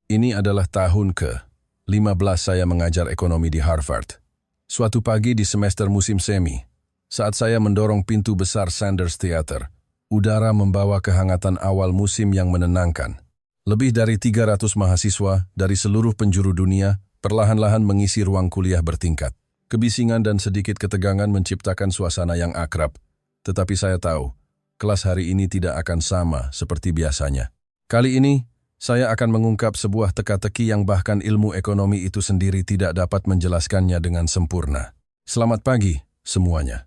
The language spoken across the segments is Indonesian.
Ini adalah tahun ke-15 saya mengajar ekonomi di Harvard. Suatu pagi di semester musim semi, saat saya mendorong pintu besar Sanders Theater, udara membawa kehangatan awal musim yang menenangkan. Lebih dari 300 mahasiswa dari seluruh penjuru dunia perlahan-lahan mengisi ruang kuliah bertingkat. Kebisingan dan sedikit ketegangan menciptakan suasana yang akrab. Tetapi saya tahu, kelas hari ini tidak akan sama seperti biasanya. Kali ini, saya akan mengungkap sebuah teka-teki yang bahkan ilmu ekonomi itu sendiri tidak dapat menjelaskannya dengan sempurna. Selamat pagi, semuanya.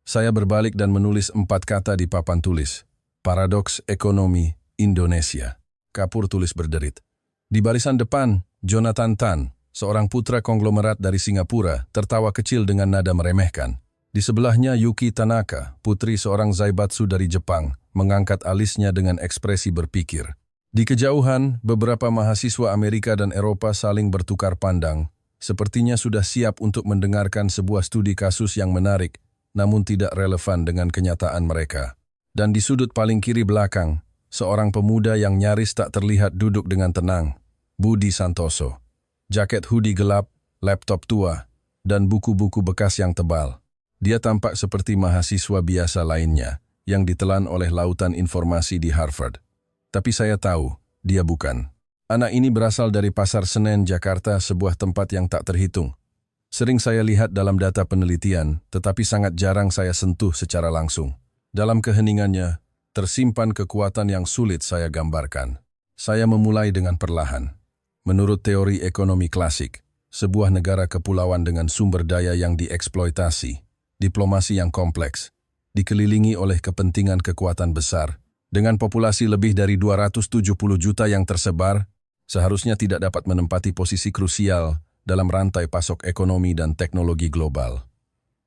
Saya berbalik dan menulis 4 kata di papan tulis. Paradoks Ekonomi Indonesia. Kapur tulis berderit. Di barisan depan, Jonathan Tan, seorang putra konglomerat dari Singapura, tertawa kecil dengan nada meremehkan. Di sebelahnya Yuki Tanaka, putri seorang zaibatsu dari Jepang, mengangkat alisnya dengan ekspresi berpikir. Di kejauhan, beberapa mahasiswa Amerika dan Eropa saling bertukar pandang, sepertinya sudah siap untuk mendengarkan sebuah studi kasus yang menarik, namun tidak relevan dengan kenyataan mereka. Dan di sudut paling kiri belakang, seorang pemuda yang nyaris tak terlihat duduk dengan tenang, Budi Santoso. Jaket hoodie gelap, laptop tua, dan buku-buku bekas yang tebal. Dia tampak seperti mahasiswa biasa lainnya, yang ditelan oleh lautan informasi di Harvard. Tapi saya tahu, dia bukan. Anak ini berasal dari Pasar Senen, Jakarta, sebuah tempat yang tak terhitung. Sering saya lihat dalam data penelitian, tetapi sangat jarang saya sentuh secara langsung. Dalam keheningannya, tersimpan kekuatan yang sulit saya gambarkan. Saya memulai dengan perlahan. Menurut teori ekonomi klasik, sebuah negara kepulauan dengan sumber daya yang dieksploitasi, diplomasi yang kompleks, dikelilingi oleh kepentingan kekuatan besar, dengan populasi lebih dari 270 juta yang tersebar, seharusnya tidak dapat menempati posisi krusial dalam rantai pasok ekonomi dan teknologi global.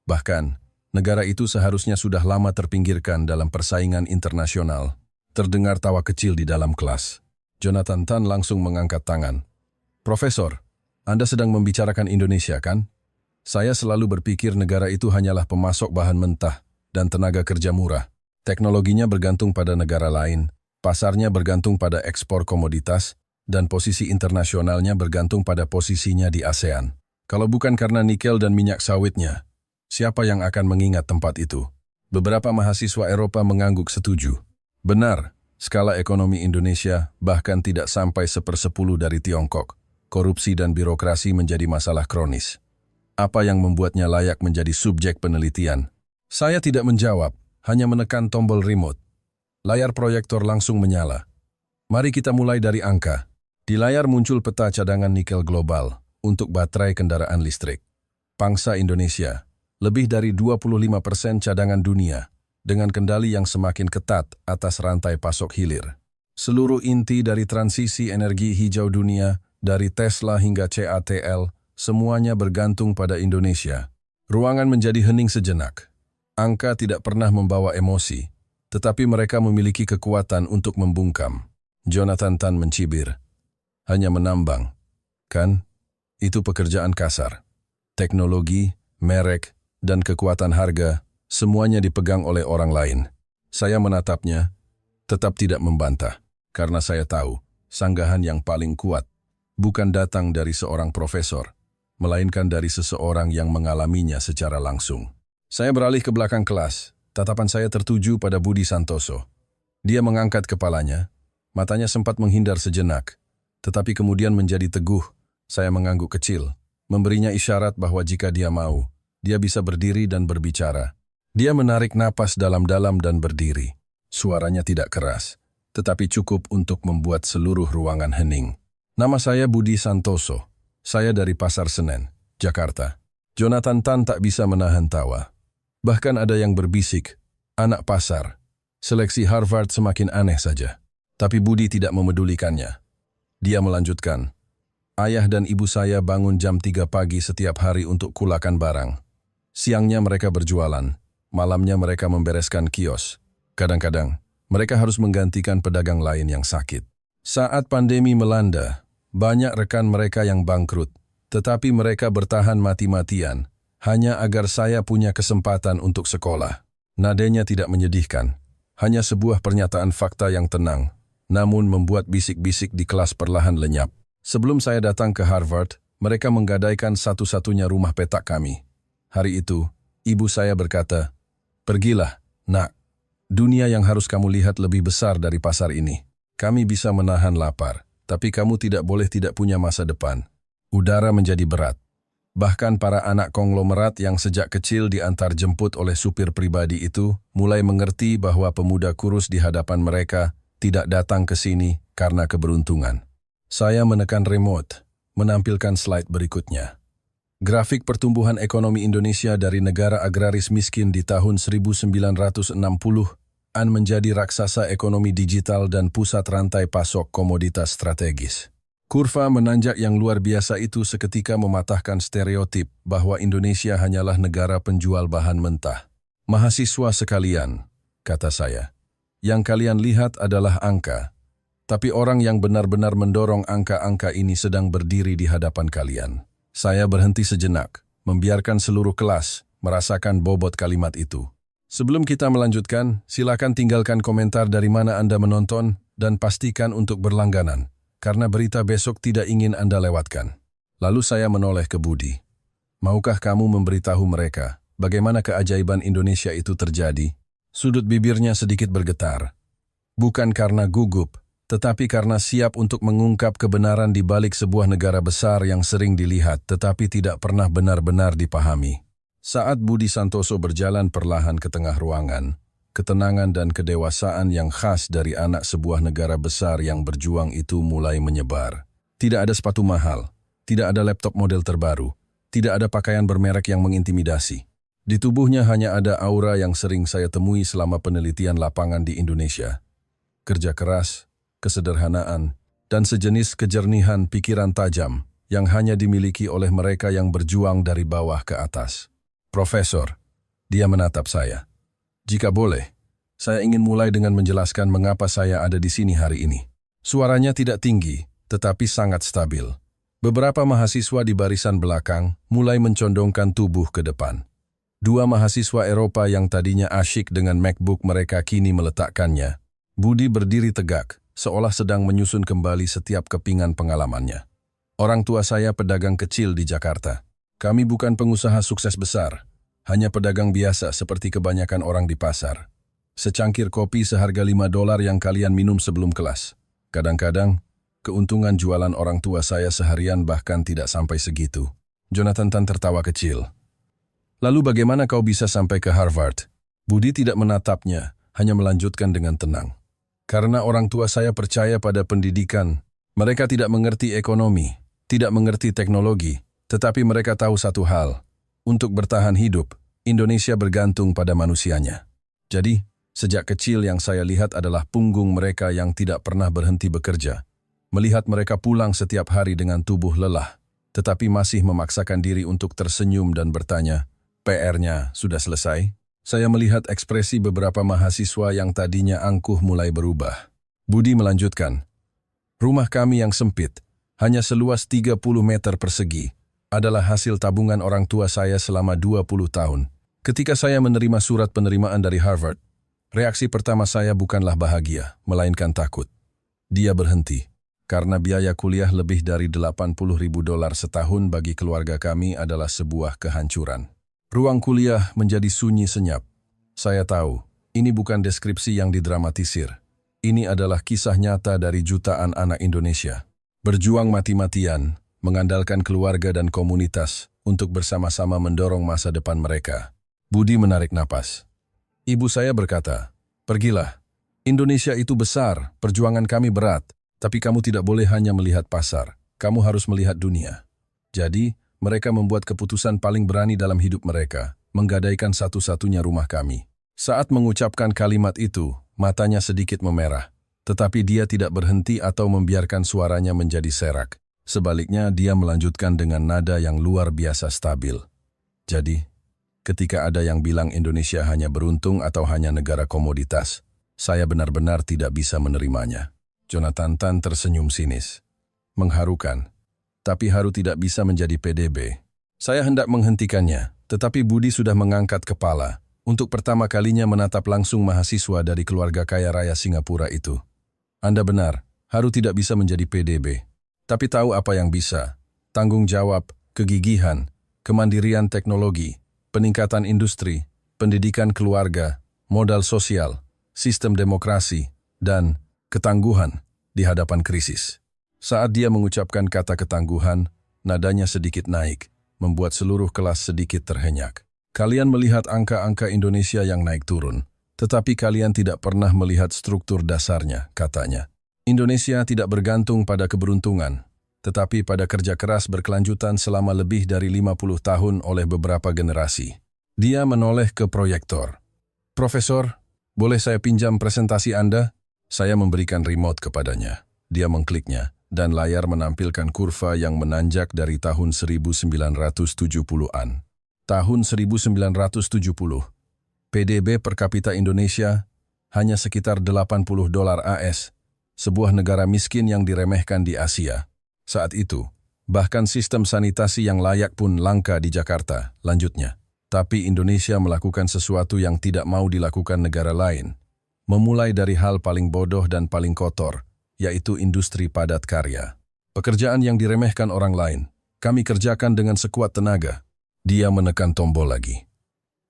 Bahkan, negara itu seharusnya sudah lama terpinggirkan dalam persaingan internasional. Terdengar tawa kecil di dalam kelas. Jonathan Tan langsung mengangkat tangan. Profesor, Anda sedang membicarakan Indonesia, kan? Saya selalu berpikir negara itu hanyalah pemasok bahan mentah dan tenaga kerja murah. Teknologinya bergantung pada negara lain, pasarnya bergantung pada ekspor komoditas, dan posisi internasionalnya bergantung pada posisinya di ASEAN. Kalau bukan karena nikel dan minyak sawitnya, siapa yang akan mengingat tempat itu? Beberapa mahasiswa Eropa mengangguk setuju. Benar, skala ekonomi Indonesia bahkan tidak sampai 1/10 dari Tiongkok. Korupsi dan birokrasi menjadi masalah kronis. Apa yang membuatnya layak menjadi subjek penelitian? Saya tidak menjawab, hanya menekan tombol remote. Layar proyektor langsung menyala. Mari kita mulai dari angka. Di layar muncul peta cadangan nikel global untuk baterai kendaraan listrik. Pangsa Indonesia, lebih dari 25% cadangan dunia, dengan kendali yang semakin ketat atas rantai pasok hilir. Seluruh inti dari transisi energi hijau dunia, dari Tesla hingga CATL, semuanya bergantung pada Indonesia. Ruangan menjadi hening sejenak. Angka tidak pernah membawa emosi, tetapi mereka memiliki kekuatan untuk membungkam. Jonathan Tan mencibir. Hanya menambang. Kan? Itu pekerjaan kasar. Teknologi, merek, dan kekuatan harga, semuanya dipegang oleh orang lain. Saya menatapnya, tetap tidak membantah, karena saya tahu, sanggahan yang paling kuat bukan datang dari seorang profesor, melainkan dari seseorang yang mengalaminya secara langsung. Saya beralih ke belakang kelas, tatapan saya tertuju pada Budi Santoso. Dia mengangkat kepalanya, matanya sempat menghindar sejenak, tetapi kemudian menjadi teguh. Saya mengangguk kecil, memberinya isyarat bahwa jika dia mau, dia bisa berdiri dan berbicara. Dia menarik napas dalam-dalam dan berdiri. Suaranya tidak keras, tetapi cukup untuk membuat seluruh ruangan hening. Nama saya Budi Santoso. Saya dari Pasar Senen, Jakarta. Jonathan Tan tak bisa menahan tawa. Bahkan ada yang berbisik, anak pasar. Seleksi Harvard semakin aneh saja. Tapi Budi tidak memedulikannya. Dia melanjutkan, ayah dan ibu saya bangun jam 3 pagi setiap hari untuk kulakan barang. Siangnya mereka berjualan, malamnya mereka membereskan kios. Kadang-kadang, mereka harus menggantikan pedagang lain yang sakit. Saat pandemi melanda, banyak rekan mereka yang bangkrut, tetapi mereka bertahan mati-matian, hanya agar saya punya kesempatan untuk sekolah. Nadanya tidak menyedihkan, hanya sebuah pernyataan fakta yang tenang, namun membuat bisik-bisik di kelas perlahan lenyap. Sebelum saya datang ke Harvard, mereka menggadaikan satu-satunya rumah petak kami. Hari itu, ibu saya berkata, "Pergilah, nak. Dunia yang harus kamu lihat lebih besar dari pasar ini. Kami bisa menahan lapar, tapi kamu tidak boleh tidak punya masa depan." Udara menjadi berat. Bahkan para anak konglomerat yang sejak kecil diantar jemput oleh supir pribadi itu mulai mengerti bahwa pemuda kurus di hadapan mereka tidak datang ke sini karena keberuntungan. Saya menekan remote, menampilkan slide berikutnya. Grafik pertumbuhan ekonomi Indonesia dari negara agraris miskin di tahun 1960-an menjadi raksasa ekonomi digital dan pusat rantai pasok komoditas strategis. Kurva menanjak yang luar biasa itu seketika mematahkan stereotip bahwa Indonesia hanyalah negara penjual bahan mentah. "Mahasiswa sekalian," kata saya, "yang kalian lihat adalah angka. Tapi orang yang benar-benar mendorong angka-angka ini sedang berdiri di hadapan kalian." Saya berhenti sejenak, membiarkan seluruh kelas merasakan bobot kalimat itu. Sebelum kita melanjutkan, silakan tinggalkan komentar dari mana Anda menonton dan pastikan untuk berlangganan, karena berita besok tidak ingin Anda lewatkan. Lalu saya menoleh ke Budi. "Maukah kamu memberitahu mereka bagaimana keajaiban Indonesia itu terjadi?" Sudut bibirnya sedikit bergetar. Bukan karena gugup, tetapi karena siap untuk mengungkap kebenaran di balik sebuah negara besar yang sering dilihat tetapi tidak pernah benar-benar dipahami. Saat Budi Santoso berjalan perlahan ke tengah ruangan, ketenangan dan kedewasaan yang khas dari anak sebuah negara besar yang berjuang itu mulai menyebar. Tidak ada sepatu mahal, tidak ada laptop model terbaru, tidak ada pakaian bermerek yang mengintimidasi. Di tubuhnya hanya ada aura yang sering saya temui selama penelitian lapangan di Indonesia. Kerja keras, kesederhanaan, dan sejenis kejernihan pikiran tajam yang hanya dimiliki oleh mereka yang berjuang dari bawah ke atas. "Profesor," dia menatap saya. "Jika boleh, saya ingin mulai dengan menjelaskan mengapa saya ada di sini hari ini." Suaranya tidak tinggi, tetapi sangat stabil. Beberapa mahasiswa di barisan belakang mulai mencondongkan tubuh ke depan. Dua mahasiswa Eropa yang tadinya asyik dengan MacBook mereka kini meletakkannya. Budi berdiri tegak, seolah sedang menyusun kembali setiap kepingan pengalamannya. "Orang tua saya pedagang kecil di Jakarta. Kami bukan pengusaha sukses besar, hanya pedagang biasa seperti kebanyakan orang di pasar. Secangkir kopi seharga $5 yang kalian minum sebelum kelas. Kadang-kadang, keuntungan jualan orang tua saya seharian bahkan tidak sampai segitu." Jonathan Tan tertawa kecil. "Lalu bagaimana kau bisa sampai ke Harvard?" Budi tidak menatapnya, hanya melanjutkan dengan tenang. "Karena orang tua saya percaya pada pendidikan. Mereka tidak mengerti ekonomi, tidak mengerti teknologi, tetapi mereka tahu satu hal. Untuk bertahan hidup, Indonesia bergantung pada manusianya. Jadi, sejak kecil yang saya lihat adalah punggung mereka yang tidak pernah berhenti bekerja. Melihat mereka pulang setiap hari dengan tubuh lelah, tetapi masih memaksakan diri untuk tersenyum dan bertanya, 'PR-nya sudah selesai?' Saya melihat ekspresi beberapa mahasiswa yang tadinya angkuh mulai berubah." Budi melanjutkan, "Rumah kami yang sempit, hanya seluas 30 meter persegi, adalah hasil tabungan orang tua saya selama 20 tahun. Ketika saya menerima surat penerimaan dari Harvard, reaksi pertama saya bukanlah bahagia, melainkan takut." Dia berhenti. "Karena biaya kuliah lebih dari $80.000 setahun bagi keluarga kami adalah sebuah kehancuran." Ruang kuliah menjadi sunyi senyap. Saya tahu, ini bukan deskripsi yang didramatisir. Ini adalah kisah nyata dari jutaan anak Indonesia. Berjuang mati-matian, mengandalkan keluarga dan komunitas untuk bersama-sama mendorong masa depan mereka. Budi menarik napas. Ibu saya berkata, "Pergilah. Indonesia itu besar, perjuangan kami berat, tapi kamu tidak boleh hanya melihat pasar. Kamu harus melihat dunia." Jadi, mereka membuat keputusan paling berani dalam hidup mereka, menggadaikan satu-satunya rumah kami. Saat mengucapkan kalimat itu, matanya sedikit memerah. Tetapi dia tidak berhenti atau membiarkan suaranya menjadi serak. Sebaliknya, dia melanjutkan dengan nada yang luar biasa stabil. "Jadi, ketika ada yang bilang Indonesia hanya beruntung atau hanya negara komoditas, saya benar-benar tidak bisa menerimanya." Jonathan Tan tersenyum sinis. "Mengharukan. Tapi haru tidak bisa menjadi PDB." Saya hendak menghentikannya, tetapi Budi sudah mengangkat kepala, untuk pertama kalinya menatap langsung mahasiswa dari keluarga kaya raya Singapura itu. "Anda benar, haru tidak bisa menjadi PDB. tapi tahu apa yang bisa. Tanggung jawab, kegigihan, kemandirian teknologi, peningkatan industri, pendidikan keluarga, modal sosial, sistem demokrasi, dan ketangguhan di hadapan krisis. Saat dia mengucapkan kata ketangguhan, nadanya sedikit naik, membuat seluruh kelas sedikit terhenyak. Kalian melihat angka-angka Indonesia yang naik turun, tetapi kalian tidak pernah melihat struktur dasarnya, katanya. Indonesia tidak bergantung pada keberuntungan, tetapi pada kerja keras berkelanjutan selama lebih dari 50 tahun oleh beberapa generasi. Dia menoleh ke proyektor. Profesor, boleh saya pinjam presentasi Anda? Saya memberikan remote kepadanya. Dia mengkliknya, dan layar menampilkan kurva yang menanjak dari tahun 1970-an. Tahun 1970, PDB per kapita Indonesia hanya sekitar $80 AS, sebuah negara miskin yang diremehkan di Asia. Saat itu, bahkan sistem sanitasi yang layak pun langka di Jakarta, lanjutnya. Tapi Indonesia melakukan sesuatu yang tidak mau dilakukan negara lain. Memulai dari hal paling bodoh dan paling kotor, yaitu industri padat karya. Pekerjaan yang diremehkan orang lain, kami kerjakan dengan sekuat tenaga. Dia menekan tombol lagi.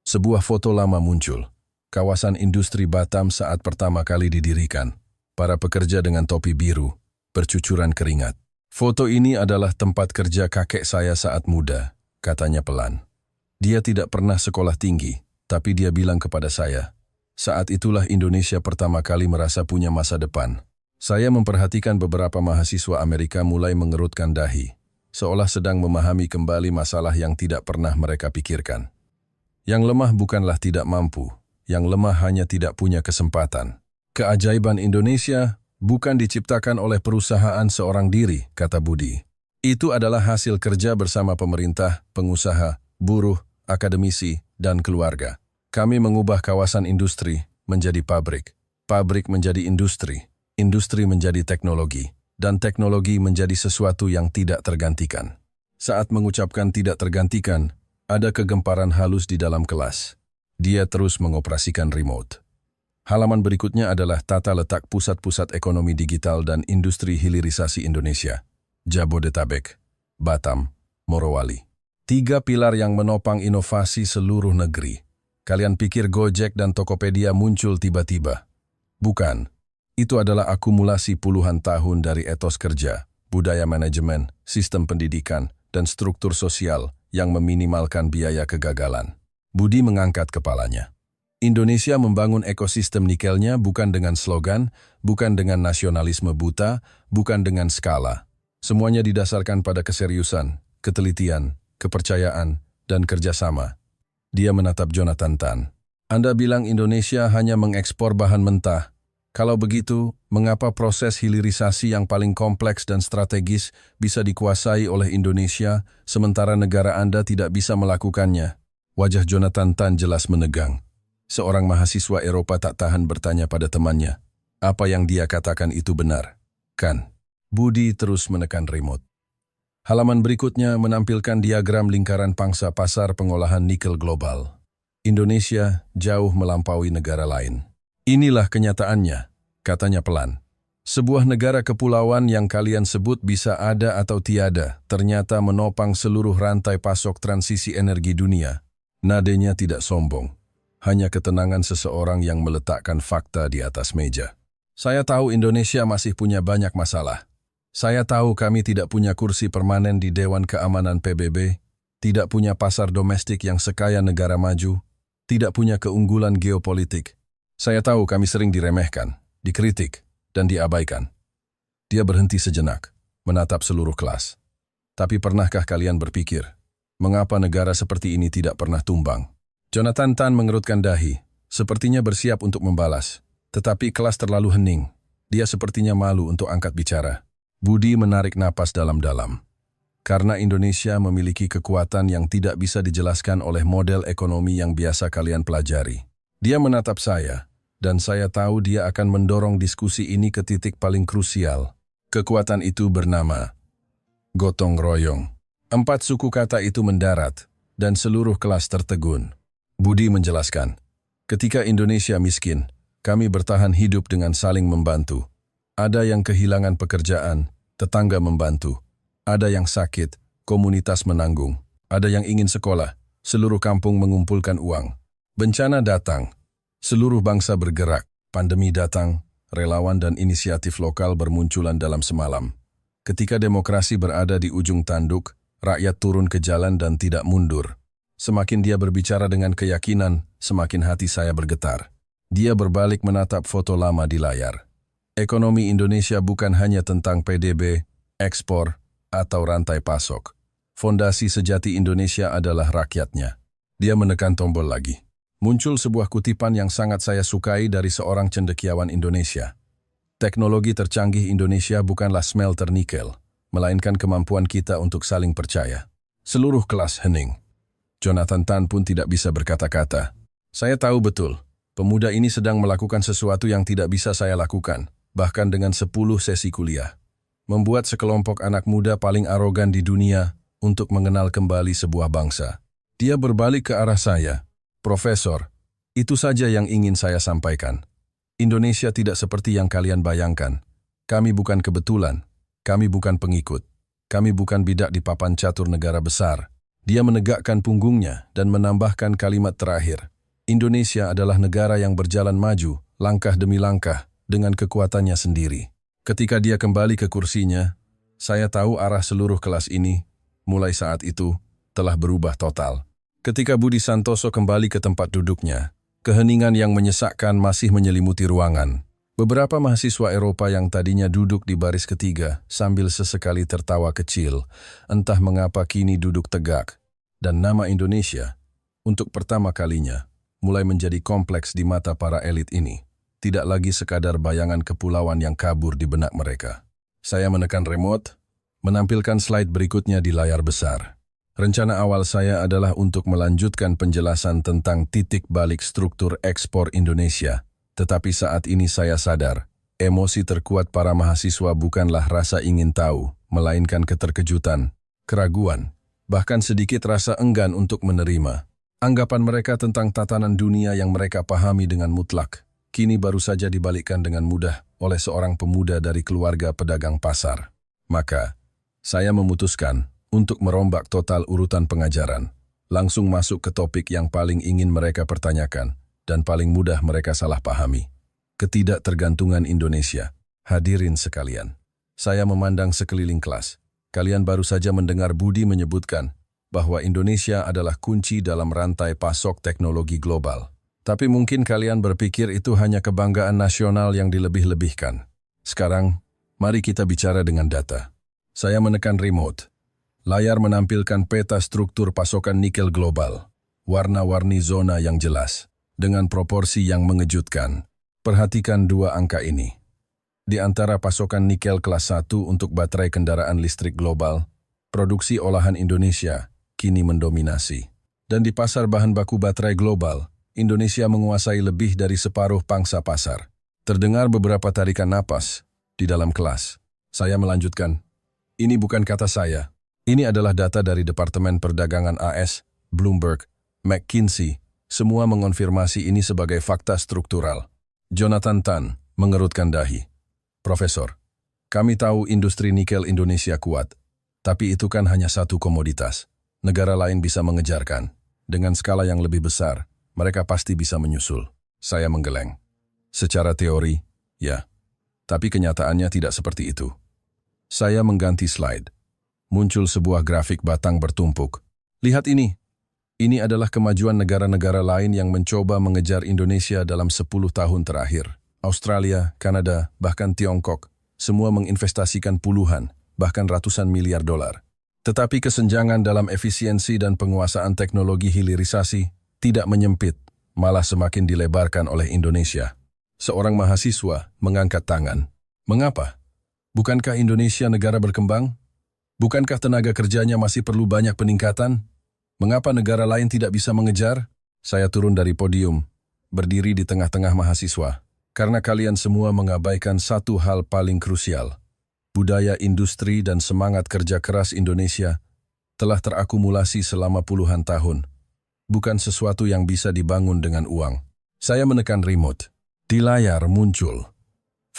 Sebuah foto lama muncul. Kawasan industri Batam saat pertama kali didirikan. Para pekerja dengan topi biru, bercucuran keringat. Foto ini adalah tempat kerja kakek saya saat muda, katanya pelan. Dia tidak pernah sekolah tinggi, tapi dia bilang kepada saya, saat itulah Indonesia pertama kali merasa punya masa depan. Saya memperhatikan beberapa mahasiswa Amerika mulai mengerutkan dahi, seolah sedang memahami kembali masalah yang tidak pernah mereka pikirkan. Yang lemah bukanlah tidak mampu, yang lemah hanya tidak punya kesempatan. Keajaiban Indonesia bukan diciptakan oleh perusahaan seorang diri, kata Budi. Itu adalah hasil kerja bersama pemerintah, pengusaha, buruh, akademisi, dan keluarga. Kami mengubah kawasan industri menjadi pabrik, pabrik menjadi industri, industri menjadi teknologi, dan teknologi menjadi sesuatu yang tidak tergantikan. Saat mengucapkan tidak tergantikan, ada kegemparan halus di dalam kelas. Dia terus mengoperasikan remote. Halaman berikutnya adalah tata letak pusat-pusat ekonomi digital dan industri hilirisasi Indonesia. Jabodetabek, Batam, Morowali. 3 pilar yang menopang inovasi seluruh negeri. Kalian pikir Gojek dan Tokopedia muncul tiba-tiba? Bukan. Itu adalah akumulasi puluhan tahun dari etos kerja, budaya manajemen, sistem pendidikan, dan struktur sosial yang meminimalkan biaya kegagalan. Budi mengangkat kepalanya. Indonesia membangun ekosistem nikelnya bukan dengan slogan, bukan dengan nasionalisme buta, bukan dengan skala. Semuanya didasarkan pada keseriusan, ketelitian, kepercayaan, dan kerjasama. Dia menatap Jonathan Tan. Anda bilang Indonesia hanya mengekspor bahan mentah. Kalau begitu, mengapa proses hilirisasi yang paling kompleks dan strategis bisa dikuasai oleh Indonesia, sementara negara Anda tidak bisa melakukannya? Wajah Jonathan Tan jelas menegang. Seorang mahasiswa Eropa tak tahan bertanya pada temannya, apa yang dia katakan itu benar, kan? Budi terus menekan remote. Halaman berikutnya menampilkan diagram lingkaran pangsa pasar pengolahan nikel global. Indonesia jauh melampaui negara lain. Inilah kenyataannya, katanya pelan. Sebuah negara kepulauan yang kalian sebut bisa ada atau tiada, ternyata menopang seluruh rantai pasok transisi energi dunia. Nadanya tidak sombong. Hanya ketenangan seseorang yang meletakkan fakta di atas meja. Saya tahu Indonesia masih punya banyak masalah. Saya tahu kami tidak punya kursi permanen di Dewan Keamanan PBB, tidak punya pasar domestik yang sekaya negara maju, tidak punya keunggulan geopolitik. Saya tahu kami sering diremehkan, dikritik, dan diabaikan. Dia berhenti sejenak, menatap seluruh kelas. Tapi pernahkah kalian berpikir, mengapa negara seperti ini tidak pernah tumbang? Jonathan Tan mengerutkan dahi, sepertinya bersiap untuk membalas. Tetapi kelas terlalu hening. Dia sepertinya malu untuk angkat bicara. Budi menarik napas dalam-dalam. Karena Indonesia memiliki kekuatan yang tidak bisa dijelaskan oleh model ekonomi yang biasa kalian pelajari. Dia menatap saya, dan saya tahu dia akan mendorong diskusi ini ke titik paling krusial. Kekuatan itu bernama gotong royong. 4 suku kata itu mendarat, dan seluruh kelas tertegun. Budi menjelaskan, ketika Indonesia miskin, kami bertahan hidup dengan saling membantu. Ada yang kehilangan pekerjaan, Tetangga membantu. Ada yang sakit, komunitas menanggung. Ada yang ingin sekolah, seluruh kampung mengumpulkan uang. Bencana datang, seluruh bangsa bergerak. Pandemi datang, relawan dan inisiatif lokal bermunculan dalam semalam. Ketika demokrasi berada di ujung tanduk, rakyat turun ke jalan dan tidak mundur. Semakin dia berbicara dengan keyakinan, semakin hati saya bergetar. Dia berbalik menatap foto lama di layar. Ekonomi Indonesia bukan hanya tentang PDB, ekspor, atau rantai pasok. Fondasi sejati Indonesia adalah rakyatnya. Dia menekan tombol lagi. Muncul sebuah kutipan yang sangat saya sukai dari seorang cendekiawan Indonesia. Teknologi tercanggih Indonesia bukanlah smelter nikel, melainkan kemampuan kita untuk saling percaya. Seluruh kelas hening. Jonathan Tan pun tidak bisa berkata-kata. Saya tahu betul, pemuda ini sedang melakukan sesuatu yang tidak bisa saya lakukan, bahkan dengan 10 sesi kuliah. Membuat sekelompok anak muda paling arogan di dunia untuk mengenal kembali sebuah bangsa. Dia berbalik ke arah saya. Profesor, itu saja yang ingin saya sampaikan. Indonesia tidak seperti yang kalian bayangkan. Kami bukan kebetulan. Kami bukan pengikut. Kami bukan bidak di papan catur negara besar. Dia menegakkan punggungnya dan menambahkan kalimat terakhir. Indonesia adalah negara yang berjalan maju, langkah demi langkah, dengan kekuatannya sendiri. Ketika dia kembali ke kursinya, saya tahu arah seluruh kelas ini, mulai saat itu, telah berubah total. Ketika Budi Santoso kembali ke tempat duduknya, keheningan yang menyesakkan masih menyelimuti ruangan. Beberapa mahasiswa Eropa yang tadinya duduk di baris ketiga sambil sesekali tertawa kecil, entah mengapa kini duduk tegak. Dan nama Indonesia, untuk pertama kalinya, mulai menjadi kompleks di mata para elit ini. Tidak lagi sekadar bayangan kepulauan yang kabur di benak mereka. Saya menekan remote, menampilkan slide berikutnya di layar besar. Rencana awal saya adalah untuk melanjutkan penjelasan tentang titik balik struktur ekspor Indonesia. Tetapi saat ini saya sadar, emosi terkuat para mahasiswa bukanlah rasa ingin tahu, melainkan keterkejutan, keraguan, bahkan sedikit rasa enggan untuk menerima. Anggapan mereka tentang tatanan dunia yang mereka pahami dengan mutlak, kini baru saja dibalikkan dengan mudah oleh seorang pemuda dari keluarga pedagang pasar. Maka, saya memutuskan untuk merombak total urutan pengajaran, langsung masuk ke topik yang paling ingin mereka pertanyakan dan paling mudah mereka salah pahami. Ketidaktergantungan Indonesia. Hadirin sekalian, saya memandang sekeliling kelas. Kalian baru saja mendengar Budi menyebutkan bahwa Indonesia adalah kunci dalam rantai pasok teknologi global. Tapi mungkin kalian berpikir itu hanya kebanggaan nasional yang dilebih-lebihkan. Sekarang, mari kita bicara dengan data. Saya menekan remote. Layar menampilkan peta struktur pasokan nikel global. Warna-warni zona yang jelas, dengan proporsi yang mengejutkan. Perhatikan dua angka ini. Di antara pasokan nikel kelas 1 untuk baterai kendaraan listrik global, produksi olahan Indonesia kini mendominasi. Dan di pasar bahan baku baterai global, Indonesia menguasai lebih dari separuh pangsa pasar. Terdengar beberapa tarikan napas di dalam kelas. Saya melanjutkan. Ini bukan kata saya. Ini adalah data dari Departemen Perdagangan AS, Bloomberg, McKinsey. Semua mengonfirmasi ini sebagai fakta struktural. Jonathan Tan mengerutkan dahi. Profesor, kami tahu industri nikel Indonesia kuat, tapi itu kan hanya satu komoditas. Negara lain bisa mengejarkan. Dengan skala yang lebih besar, mereka pasti bisa menyusul. Saya menggeleng. Secara teori, ya. Tapi kenyataannya tidak seperti itu. Saya mengganti slide. Muncul sebuah grafik batang bertumpuk. Lihat ini. Ini adalah kemajuan negara-negara lain yang mencoba mengejar Indonesia dalam 10 tahun terakhir. Australia, Kanada, bahkan Tiongkok, semua menginvestasikan puluhan, bahkan ratusan miliar dolar. Tetapi kesenjangan dalam efisiensi dan penguasaan teknologi hilirisasi tidak menyempit, malah semakin dilebarkan oleh Indonesia. Seorang mahasiswa mengangkat tangan. Mengapa? Bukankah Indonesia negara berkembang? Bukankah tenaga kerjanya masih perlu banyak peningkatan? Mengapa negara lain tidak bisa mengejar? Saya turun dari podium, berdiri di tengah-tengah mahasiswa. Karena kalian semua mengabaikan satu hal paling krusial. Budaya industri dan semangat kerja keras Indonesia telah terakumulasi selama puluhan tahun. Bukan sesuatu yang bisa dibangun dengan uang. Saya menekan remote. Di layar muncul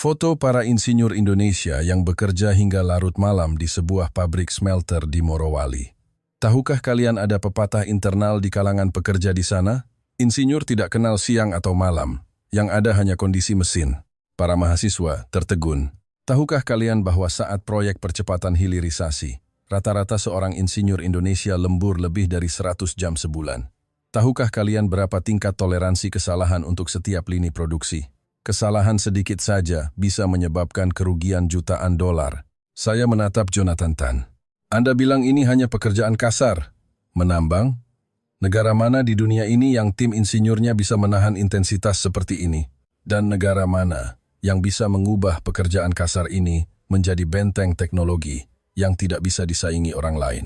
Foto para insinyur Indonesia yang bekerja hingga larut malam di sebuah pabrik smelter di Morowali. Tahukah kalian ada pepatah internal di kalangan pekerja di sana? Insinyur tidak kenal siang atau malam, yang ada hanya kondisi mesin. Para mahasiswa tertegun. Tahukah kalian bahwa saat proyek percepatan hilirisasi, rata-rata seorang insinyur Indonesia lembur lebih dari 100 jam sebulan? Tahukah kalian berapa tingkat toleransi kesalahan untuk setiap lini produksi? Kesalahan sedikit saja bisa menyebabkan kerugian jutaan dolar. Saya menatap Jonathan Tan. Anda bilang ini hanya pekerjaan kasar. Menambang? Negara mana di dunia ini yang tim insinyurnya bisa menahan intensitas seperti ini? Dan negara mana yang bisa mengubah pekerjaan kasar ini menjadi benteng teknologi yang tidak bisa disaingi orang lain?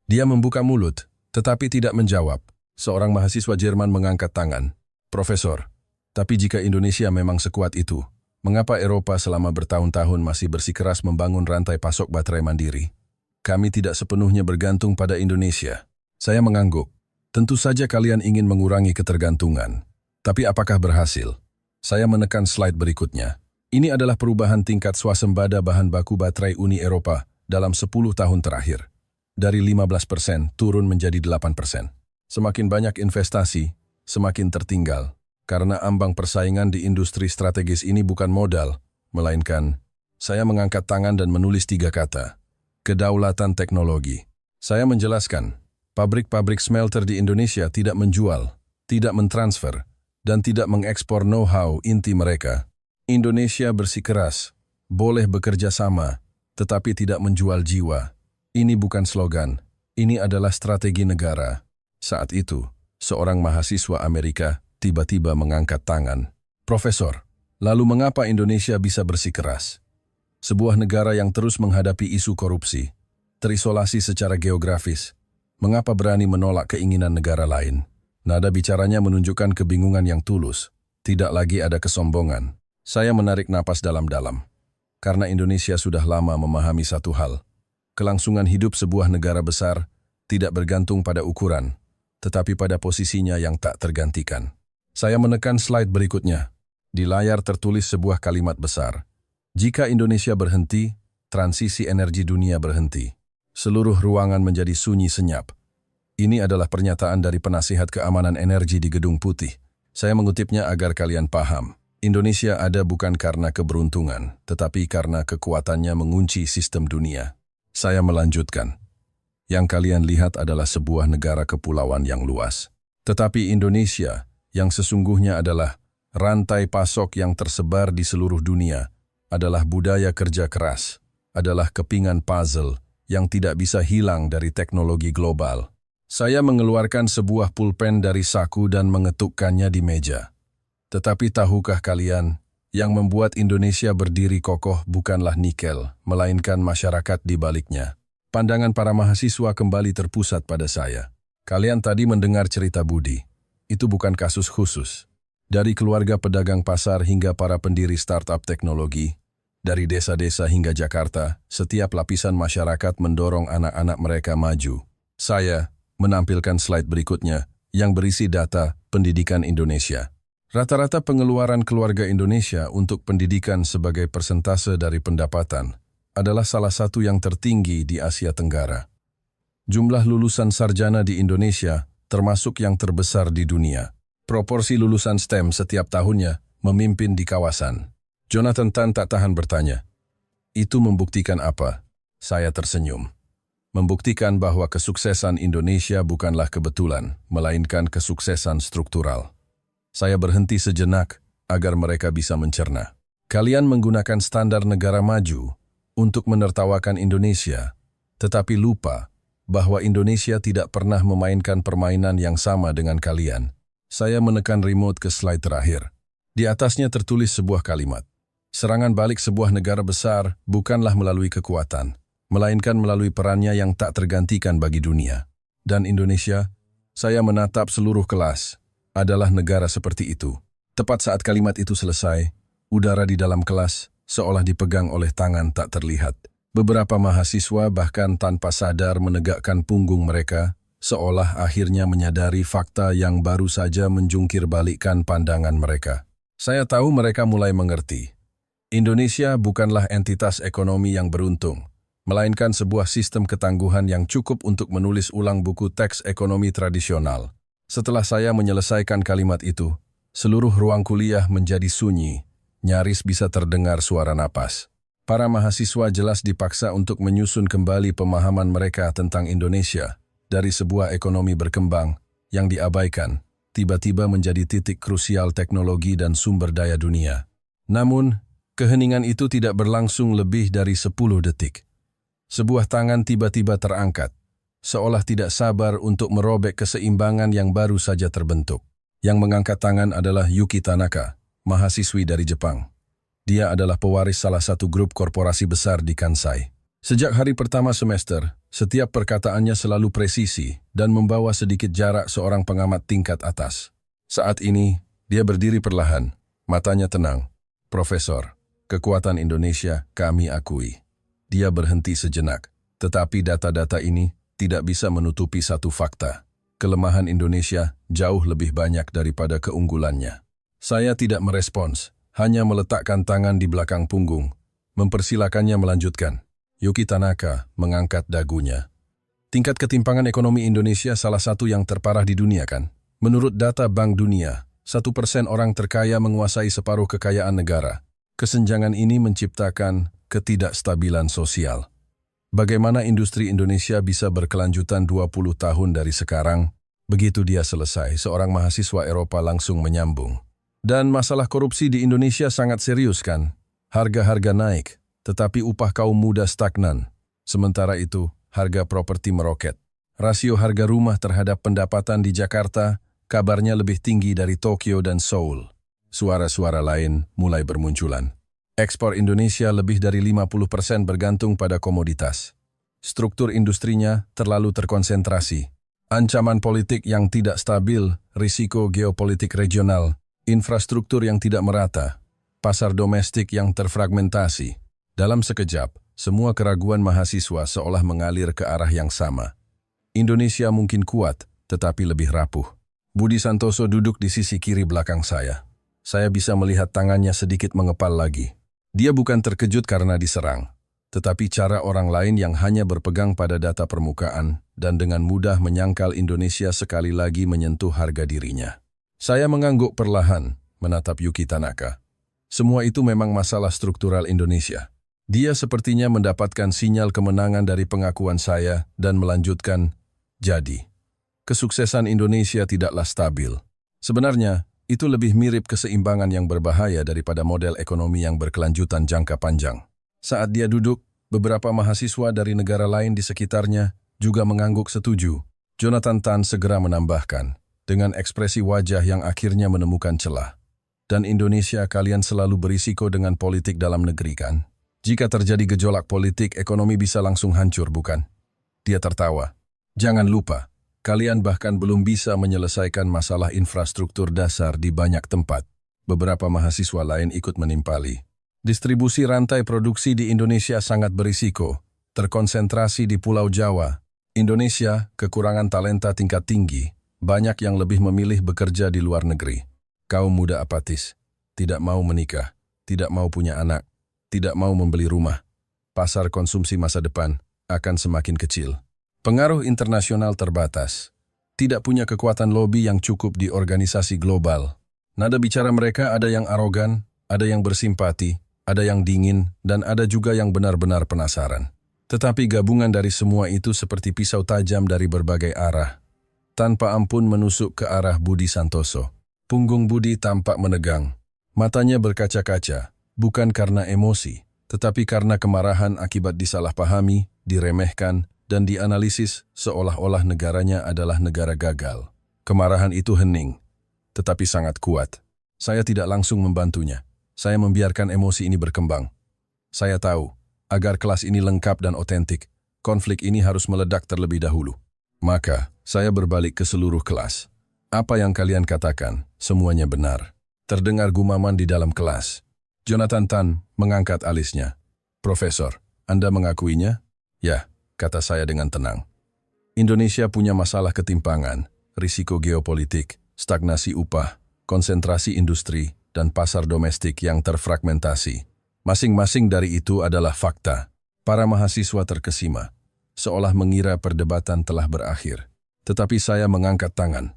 Dia membuka mulut, tetapi tidak menjawab. Seorang mahasiswa Jerman mengangkat tangan. Profesor, tapi jika Indonesia memang sekuat itu, mengapa Eropa selama bertahun-tahun masih bersikeras membangun rantai pasok baterai mandiri? Kami tidak sepenuhnya bergantung pada Indonesia. Saya mengangguk. Tentu saja kalian ingin mengurangi ketergantungan. Tapi apakah berhasil? Saya menekan slide berikutnya. Ini adalah perubahan tingkat swasembada bahan baku baterai Uni Eropa dalam 10 tahun terakhir. Dari 15% turun menjadi 8%. Semakin banyak investasi, semakin tertinggal. Karena ambang persaingan di industri strategis ini bukan modal, melainkan saya mengangkat tangan dan menulis 3 kata. Kedaulatan teknologi. Saya menjelaskan, pabrik-pabrik smelter di Indonesia tidak menjual, tidak mentransfer, dan tidak mengekspor know-how inti mereka. Indonesia bersikeras, boleh bekerja sama, tetapi tidak menjual jiwa. Ini bukan slogan, ini adalah strategi negara. Saat itu, seorang mahasiswa Amerika tiba-tiba mengangkat tangan. Profesor, lalu mengapa Indonesia bisa bersikeras? Sebuah negara yang terus menghadapi isu korupsi, terisolasi secara geografis, mengapa berani menolak keinginan negara lain? Nada bicaranya menunjukkan kebingungan yang tulus, tidak lagi ada kesombongan. Saya menarik napas dalam-dalam. Karena Indonesia sudah lama memahami satu hal. Kelangsungan hidup sebuah negara besar tidak bergantung pada ukuran, tetapi pada posisinya yang tak tergantikan. Saya menekan slide berikutnya. Di layar tertulis sebuah kalimat besar. Jika Indonesia berhenti, transisi energi dunia berhenti. Seluruh ruangan menjadi sunyi senyap. Ini adalah pernyataan dari penasihat keamanan energi di Gedung Putih. Saya mengutipnya agar kalian paham. Indonesia ada bukan karena keberuntungan, tetapi karena kekuatannya mengunci sistem dunia. Saya melanjutkan. Yang kalian lihat adalah sebuah negara kepulauan yang luas. Tetapi Indonesia, yang sesungguhnya adalah rantai pasok yang tersebar di seluruh dunia, adalah budaya kerja keras, adalah kepingan puzzle yang tidak bisa hilang dari teknologi global. Saya mengeluarkan sebuah pulpen dari saku dan mengetukkannya di meja. Tetapi tahukah kalian, yang membuat Indonesia berdiri kokoh bukanlah nikel, melainkan masyarakat di baliknya. Pandangan para mahasiswa kembali terpusat pada saya. Kalian tadi mendengar cerita Budi. Itu bukan kasus khusus. Dari keluarga pedagang pasar hingga para pendiri startup teknologi, dari desa-desa hingga Jakarta, setiap lapisan masyarakat mendorong anak-anak mereka maju. Saya menampilkan slide berikutnya yang berisi data pendidikan Indonesia. Rata-rata pengeluaran keluarga Indonesia untuk pendidikan sebagai persentase dari pendapatan adalah salah satu yang tertinggi di Asia Tenggara. Jumlah lulusan sarjana di Indonesia termasuk yang terbesar di dunia. Proporsi lulusan STEM setiap tahunnya memimpin di kawasan. Jonathan Tan tak tahan bertanya, "Itu membuktikan apa?" Saya tersenyum. Membuktikan bahwa kesuksesan Indonesia bukanlah kebetulan, melainkan kesuksesan struktural. Saya berhenti sejenak agar mereka bisa mencerna. Kalian menggunakan standar negara maju untuk menertawakan Indonesia, tetapi lupa bahwa Indonesia tidak pernah memainkan permainan yang sama dengan kalian. Saya menekan remote ke slide terakhir. Di atasnya tertulis sebuah kalimat. Serangan balik sebuah negara besar bukanlah melalui kekuatan, melainkan melalui perannya yang tak tergantikan bagi dunia. Dan Indonesia, saya menatap seluruh kelas, adalah negara seperti itu. Tepat saat kalimat itu selesai, udara di dalam kelas seolah dipegang oleh tangan tak terlihat. Beberapa mahasiswa bahkan tanpa sadar menegakkan punggung mereka, seolah akhirnya menyadari fakta yang baru saja menjungkir balikkan pandangan mereka. Saya tahu mereka mulai mengerti. Indonesia bukanlah entitas ekonomi yang beruntung, melainkan sebuah sistem ketangguhan yang cukup untuk menulis ulang buku teks ekonomi tradisional. Setelah saya menyelesaikan kalimat itu, seluruh ruang kuliah menjadi sunyi, nyaris bisa terdengar suara napas. Para mahasiswa jelas dipaksa untuk menyusun kembali pemahaman mereka tentang Indonesia dari sebuah ekonomi berkembang yang diabaikan, tiba-tiba menjadi titik krusial teknologi dan sumber daya dunia. Namun, keheningan itu tidak berlangsung lebih dari 10 detik. Sebuah tangan tiba-tiba terangkat, seolah tidak sabar untuk merobek keseimbangan yang baru saja terbentuk. Yang mengangkat tangan adalah Yuki Tanaka, mahasiswi dari Jepang. Dia adalah pewaris salah satu grup korporasi besar di Kansai. Sejak hari pertama semester, setiap perkataannya selalu presisi dan membawa sedikit jarak seorang pengamat tingkat atas. Saat ini, dia berdiri perlahan, matanya tenang. Profesor, kekuatan Indonesia kami akui. Dia berhenti sejenak, tetapi data-data ini tidak bisa menutupi satu fakta. Kelemahan Indonesia jauh lebih banyak daripada keunggulannya. Saya tidak merespons, hanya meletakkan tangan di belakang punggung, mempersilakannya melanjutkan. Yuki Tanaka mengangkat dagunya. Tingkat ketimpangan ekonomi Indonesia salah satu yang terparah di dunia kan? Menurut data Bank Dunia, 1% orang terkaya menguasai separuh kekayaan negara. Kesenjangan ini menciptakan ketidakstabilan sosial. Bagaimana industri Indonesia bisa berkelanjutan 20 tahun dari sekarang? Begitu dia selesai, seorang mahasiswa Eropa langsung menyambung. Dan masalah korupsi di Indonesia sangat serius kan? Harga-harga naik, tetapi upah kaum muda stagnan. Sementara itu, harga properti meroket. Rasio harga rumah terhadap pendapatan di Jakarta kabarnya lebih tinggi dari Tokyo dan Seoul. Suara-suara lain mulai bermunculan. Ekspor Indonesia lebih dari 50% bergantung pada komoditas. Struktur industrinya terlalu terkonsentrasi. Ancaman politik yang tidak stabil, risiko geopolitik regional, infrastruktur yang tidak merata, pasar domestik yang terfragmentasi. Dalam sekejap, semua keraguan mahasiswa seolah mengalir ke arah yang sama. Indonesia mungkin kuat, tetapi lebih rapuh. Budi Santoso duduk di sisi kiri belakang saya. Saya bisa melihat tangannya sedikit mengepal lagi. Dia bukan terkejut karena diserang, tetapi cara orang lain yang hanya berpegang pada data permukaan dan dengan mudah menyangkal Indonesia sekali lagi menyentuh harga dirinya. Saya mengangguk perlahan, menatap Yuki Tanaka. Semua itu memang masalah struktural Indonesia. Dia sepertinya mendapatkan sinyal kemenangan dari pengakuan saya dan melanjutkan, jadi, kesuksesan Indonesia tidaklah stabil. Sebenarnya, itu lebih mirip keseimbangan yang berbahaya daripada model ekonomi yang berkelanjutan jangka panjang. Saat dia duduk, beberapa mahasiswa dari negara lain di sekitarnya juga mengangguk setuju. Jonathan Tan segera menambahkan, dengan ekspresi wajah yang akhirnya menemukan celah. Dan Indonesia kalian selalu berisiko dengan politik dalam negeri kan? Jika terjadi gejolak politik, ekonomi bisa langsung hancur, bukan? Dia tertawa. Jangan lupa, kalian bahkan belum bisa menyelesaikan masalah infrastruktur dasar di banyak tempat. Beberapa mahasiswa lain ikut menimpali. Distribusi rantai produksi di Indonesia sangat berisiko, terkonsentrasi di Pulau Jawa. Indonesia kekurangan talenta tingkat tinggi. Banyak yang lebih memilih bekerja di luar negeri. Kaum muda apatis, tidak mau menikah, tidak mau punya anak, tidak mau membeli rumah. Pasar konsumsi masa depan akan semakin kecil. Pengaruh internasional terbatas. Tidak punya kekuatan lobi yang cukup di organisasi global. Nada bicara mereka ada yang arogan, ada yang bersimpati, ada yang dingin, dan ada juga yang benar-benar penasaran. Tetapi gabungan dari semua itu seperti pisau tajam dari berbagai arah. Tanpa ampun menusuk ke arah Budi Santoso. Punggung Budi tampak menegang. Matanya berkaca-kaca, bukan karena emosi, tetapi karena kemarahan akibat disalahpahami, diremehkan, dan dianalisis seolah-olah negaranya adalah negara gagal. Kemarahan itu hening, tetapi sangat kuat. Saya tidak langsung membantunya. Saya membiarkan emosi ini berkembang. Saya tahu, agar kelas ini lengkap dan otentik, konflik ini harus meledak terlebih dahulu. Maka, saya berbalik ke seluruh kelas. Apa yang kalian katakan, semuanya benar. Terdengar gumaman di dalam kelas. Jonathan Tan mengangkat alisnya. Profesor, Anda mengakuinya? Ya, kata saya dengan tenang. Indonesia punya masalah ketimpangan, risiko geopolitik, stagnasi upah, konsentrasi industri, dan pasar domestik yang terfragmentasi. Masing-masing dari itu adalah fakta. Para mahasiswa terkesima, seolah mengira perdebatan telah berakhir. Tetapi saya mengangkat tangan.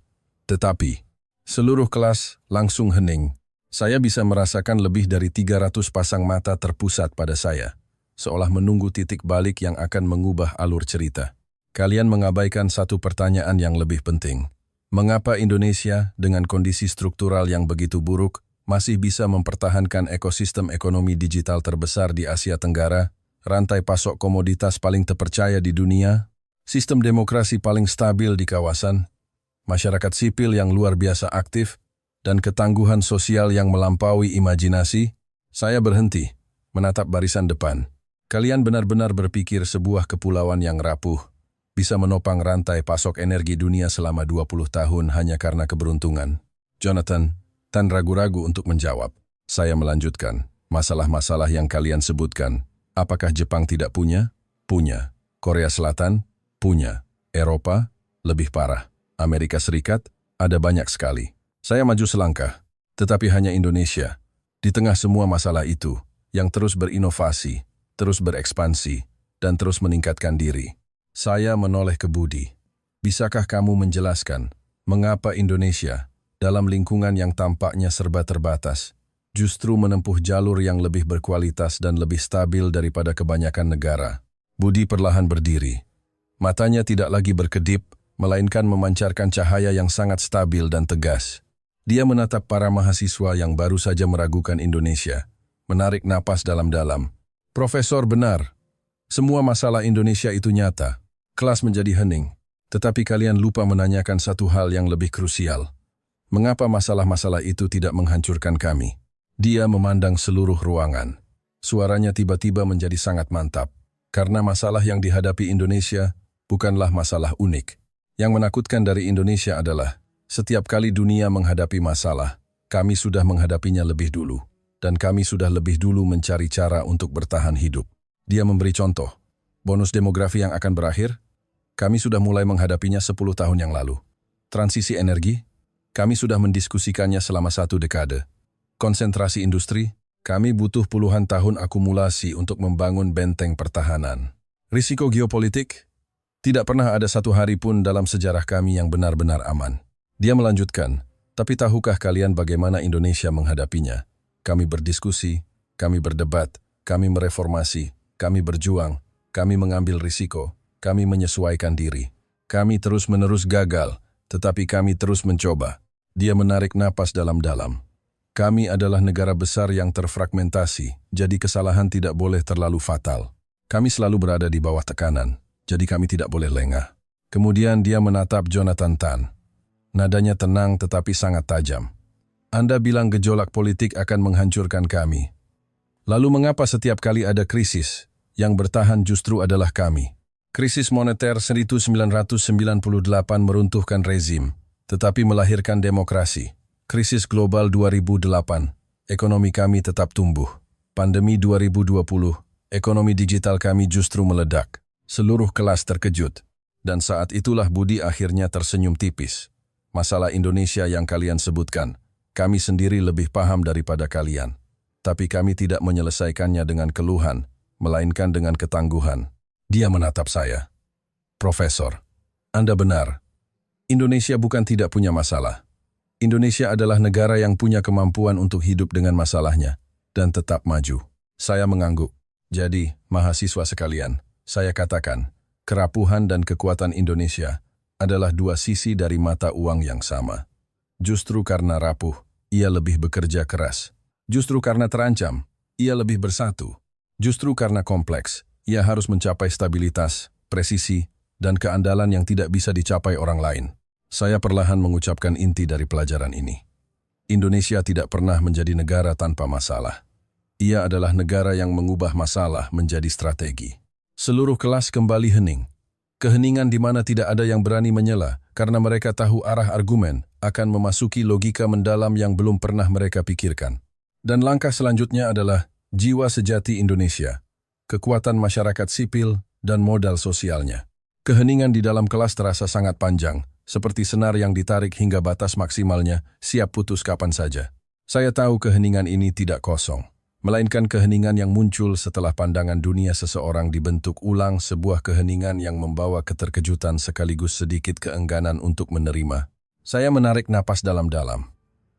Tetapi, seluruh kelas langsung hening. Saya bisa merasakan lebih dari 300 pasang mata terpusat pada saya, seolah menunggu titik balik yang akan mengubah alur cerita. Kalian mengabaikan satu pertanyaan yang lebih penting. Mengapa Indonesia, dengan kondisi struktural yang begitu buruk, masih bisa mempertahankan ekosistem ekonomi digital terbesar di Asia Tenggara, rantai pasok komoditas paling terpercaya di dunia, sistem demokrasi paling stabil di kawasan, masyarakat sipil yang luar biasa aktif, dan ketangguhan sosial yang melampaui imajinasi? Saya berhenti, menatap barisan depan. Kalian benar-benar berpikir sebuah kepulauan yang rapuh bisa menopang rantai pasok energi dunia selama 20 tahun hanya karena keberuntungan? Jonathan, tan ragu-ragu untuk menjawab. Saya melanjutkan, masalah-masalah yang kalian sebutkan, apakah Jepang tidak punya? Punya. Korea Selatan? Punya. Eropa? Lebih parah. Amerika Serikat? Ada banyak sekali. Saya maju selangkah, tetapi hanya Indonesia. Di tengah semua masalah itu, yang terus berinovasi, terus berekspansi, dan terus meningkatkan diri. Saya menoleh ke Budi. Bisakah kamu menjelaskan mengapa Indonesia, dalam lingkungan yang tampaknya serba terbatas, justru menempuh jalur yang lebih berkualitas dan lebih stabil daripada kebanyakan negara? Budi perlahan berdiri. Matanya tidak lagi berkedip, melainkan memancarkan cahaya yang sangat stabil dan tegas. Dia menatap para mahasiswa yang baru saja meragukan Indonesia, menarik napas dalam-dalam. Profesor benar, semua masalah Indonesia itu nyata. Kelas menjadi hening, tetapi kalian lupa menanyakan satu hal yang lebih krusial. Mengapa masalah-masalah itu tidak menghancurkan kami? Dia memandang seluruh ruangan. Suaranya tiba-tiba menjadi sangat mantap. Karena masalah yang dihadapi Indonesia bukanlah masalah unik. Yang menakutkan dari Indonesia adalah, setiap kali dunia menghadapi masalah, kami sudah menghadapinya lebih dulu. Dan kami sudah lebih dulu mencari cara untuk bertahan hidup. Dia memberi contoh. Bonus demografi yang akan berakhir, kami sudah mulai menghadapinya 10 tahun yang lalu. Transisi energi, kami sudah mendiskusikannya selama 1 dekade. Konsentrasi industri, kami butuh puluhan tahun akumulasi untuk membangun benteng pertahanan. Risiko geopolitik, tidak pernah ada satu hari pun dalam sejarah kami yang benar-benar aman. Dia melanjutkan, tapi tahukah kalian bagaimana Indonesia menghadapinya? Kami berdiskusi, kami berdebat, kami mereformasi, kami berjuang, kami mengambil risiko, kami menyesuaikan diri. Kami terus-menerus gagal, tetapi kami terus mencoba. Dia menarik napas dalam-dalam. Kami adalah negara besar yang terfragmentasi, jadi kesalahan tidak boleh terlalu fatal. Kami selalu berada di bawah tekanan, jadi kami tidak boleh lengah. Kemudian dia menatap Jonathan Tan. Nadanya tenang tetapi sangat tajam. Anda bilang gejolak politik akan menghancurkan kami. Lalu mengapa setiap kali ada krisis, yang bertahan justru adalah kami? Krisis moneter 1998 meruntuhkan rezim, tetapi melahirkan demokrasi. Krisis global 2008, ekonomi kami tetap tumbuh. Pandemi 2020, ekonomi digital kami justru meledak. Seluruh kelas terkejut. Dan saat itulah Budi akhirnya tersenyum tipis. Masalah Indonesia yang kalian sebutkan, kami sendiri lebih paham daripada kalian. Tapi kami tidak menyelesaikannya dengan keluhan, melainkan dengan ketangguhan. Dia menatap saya. Profesor, Anda benar. Indonesia bukan tidak punya masalah. Indonesia adalah negara yang punya kemampuan untuk hidup dengan masalahnya dan tetap maju. Saya mengangguk. Jadi, mahasiswa sekalian, saya katakan, kerapuhan dan kekuatan Indonesia adalah dua sisi dari mata uang yang sama. Justru karena rapuh, ia lebih bekerja keras. Justru karena terancam, ia lebih bersatu. Justru karena kompleks, ia harus mencapai stabilitas, presisi, dan keandalan yang tidak bisa dicapai orang lain. Saya perlahan mengucapkan inti dari pelajaran ini. Indonesia tidak pernah menjadi negara tanpa masalah. Ia adalah negara yang mengubah masalah menjadi strategi. Seluruh kelas kembali hening. Keheningan di mana tidak ada yang berani menyela, karena mereka tahu arah argumen akan memasuki logika mendalam yang belum pernah mereka pikirkan. Dan langkah selanjutnya adalah jiwa sejati Indonesia, kekuatan masyarakat sipil, dan modal sosialnya. Keheningan di dalam kelas terasa sangat panjang, seperti senar yang ditarik hingga batas maksimalnya, siap putus kapan saja. Saya tahu keheningan ini tidak kosong. melainkan keheningan yang muncul setelah pandangan dunia seseorang dibentuk ulang, sebuah keheningan yang membawa keterkejutan sekaligus sedikit keengganan untuk menerima. Saya menarik napas dalam-dalam.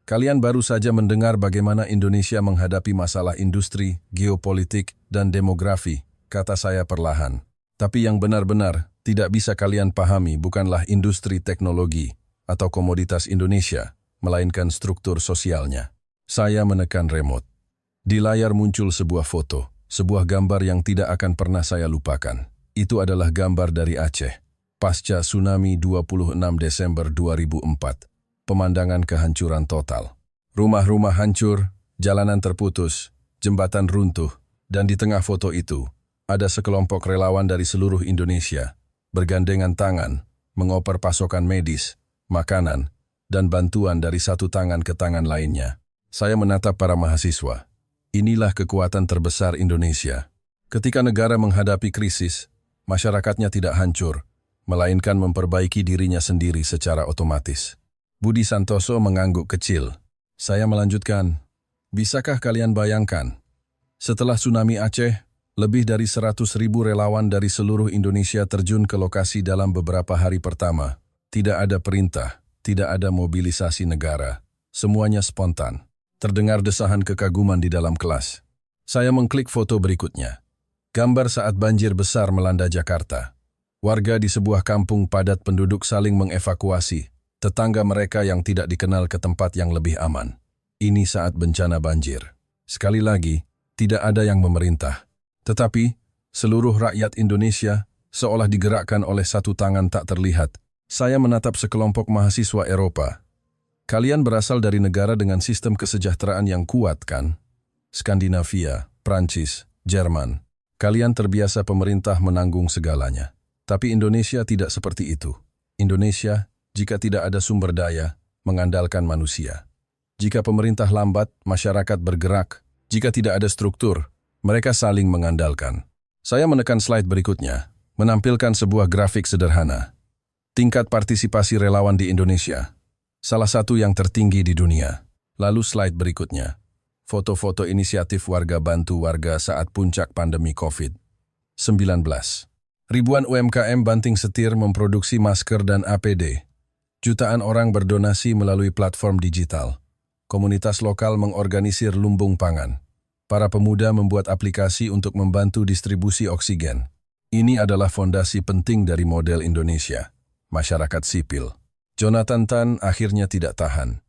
Kalian baru saja mendengar bagaimana Indonesia menghadapi masalah industri, geopolitik, dan demografi, kata saya perlahan. Tapi yang benar-benar tidak bisa kalian pahami bukanlah industri teknologi atau komoditas Indonesia, melainkan struktur sosialnya. Saya menekan remote. Di layar muncul sebuah foto, sebuah gambar yang tidak akan pernah saya lupakan. Itu adalah gambar dari Aceh, pasca tsunami 26 Desember 2004. Pemandangan kehancuran total. Rumah-rumah hancur, jalanan terputus, jembatan runtuh, dan di tengah foto itu, ada sekelompok relawan dari seluruh Indonesia, bergandengan tangan, mengoper pasokan medis, makanan, dan bantuan dari satu tangan ke tangan lainnya. Saya menatap para mahasiswa. Inilah kekuatan terbesar Indonesia. Ketika negara menghadapi krisis, masyarakatnya tidak hancur, melainkan memperbaiki dirinya sendiri secara otomatis. Budi Santoso mengangguk kecil. Saya melanjutkan, bisakah kalian bayangkan? Setelah tsunami Aceh, lebih dari 100.000 relawan dari seluruh Indonesia terjun ke lokasi dalam beberapa hari pertama. Tidak ada perintah, tidak ada mobilisasi negara. Semuanya spontan. Terdengar desahan kekaguman di dalam kelas. Saya mengklik foto berikutnya. Gambar saat banjir besar melanda Jakarta. Warga di sebuah kampung padat penduduk saling mengevakuasi tetangga mereka yang tidak dikenal ke tempat yang lebih aman. Ini saat bencana banjir. Sekali lagi, tidak ada yang memerintah. Tetapi, seluruh rakyat Indonesia seolah digerakkan oleh satu tangan tak terlihat. Saya menatap sekelompok mahasiswa Eropa. Kalian berasal dari negara dengan sistem kesejahteraan yang kuat, kan? Skandinavia, Prancis, Jerman. Kalian terbiasa pemerintah menanggung segalanya. Tapi Indonesia tidak seperti itu. Indonesia, jika tidak ada sumber daya, mengandalkan manusia. Jika pemerintah lambat, masyarakat bergerak. Jika tidak ada struktur, mereka saling mengandalkan. Saya menekan slide berikutnya, menampilkan sebuah grafik sederhana. Tingkat partisipasi relawan di Indonesia, salah satu yang tertinggi di dunia. Lalu slide berikutnya, foto-foto inisiatif warga bantu warga saat puncak pandemi COVID-19. Ribuan UMKM banting setir memproduksi masker dan APD. Jutaan orang berdonasi melalui platform digital. Komunitas lokal mengorganisir lumbung pangan. Para pemuda membuat aplikasi untuk membantu distribusi oksigen. Ini adalah fondasi penting dari model Indonesia. Masyarakat sipil. Jonathan Tan akhirnya tidak tahan.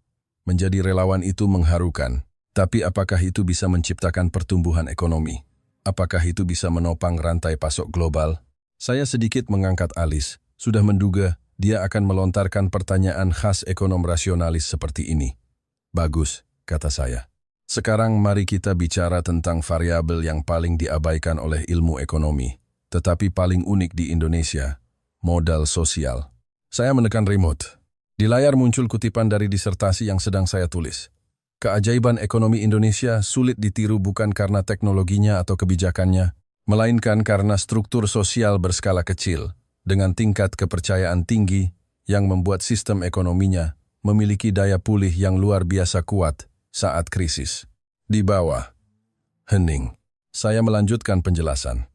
Menjadi relawan itu mengharukan. Tapi apakah itu bisa menciptakan pertumbuhan ekonomi? Apakah itu bisa menopang rantai pasok global? Saya sedikit mengangkat alis. Sudah menduga dia akan melontarkan pertanyaan khas ekonom rasionalis seperti ini. Bagus, kata saya. Sekarang mari kita bicara tentang variabel yang paling diabaikan oleh ilmu ekonomi, tetapi paling unik di Indonesia, modal sosial. Saya menekan remote. Di layar muncul kutipan dari disertasi yang sedang saya tulis. Keajaiban ekonomi Indonesia sulit ditiru bukan karena teknologinya atau kebijakannya, melainkan karena struktur sosial berskala kecil, dengan tingkat kepercayaan tinggi yang membuat sistem ekonominya memiliki daya pulih yang luar biasa kuat saat krisis. Di bawah, hening. Saya melanjutkan penjelasan.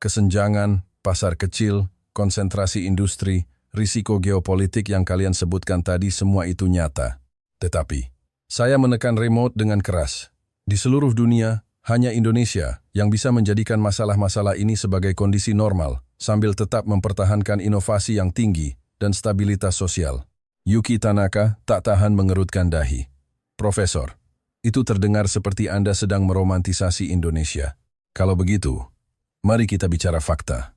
Kesenjangan, pasar kecil, konsentrasi industri, risiko geopolitik yang kalian sebutkan tadi semua itu nyata. Tetapi, saya menekan remote dengan keras. Di seluruh dunia, hanya Indonesia yang bisa menjadikan masalah-masalah ini sebagai kondisi normal, sambil tetap mempertahankan inovasi yang tinggi dan stabilitas sosial. Yuki Tanaka tak tahan mengerutkan dahi. Profesor, itu terdengar seperti Anda sedang meromantisasi Indonesia. Kalau begitu, mari kita bicara fakta.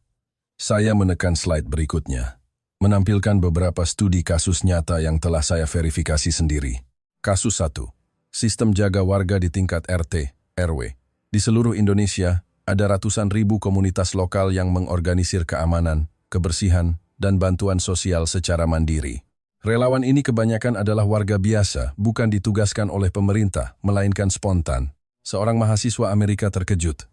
Saya menekan slide berikutnya, menampilkan beberapa studi kasus nyata yang telah saya verifikasi sendiri. Kasus 1. Sistem jaga warga di tingkat RT, RW. Di seluruh Indonesia, ada ratusan ribu komunitas lokal yang mengorganisir keamanan, kebersihan, dan bantuan sosial secara mandiri. Relawan ini kebanyakan adalah warga biasa, bukan ditugaskan oleh pemerintah, melainkan spontan. Seorang mahasiswa Amerika terkejut.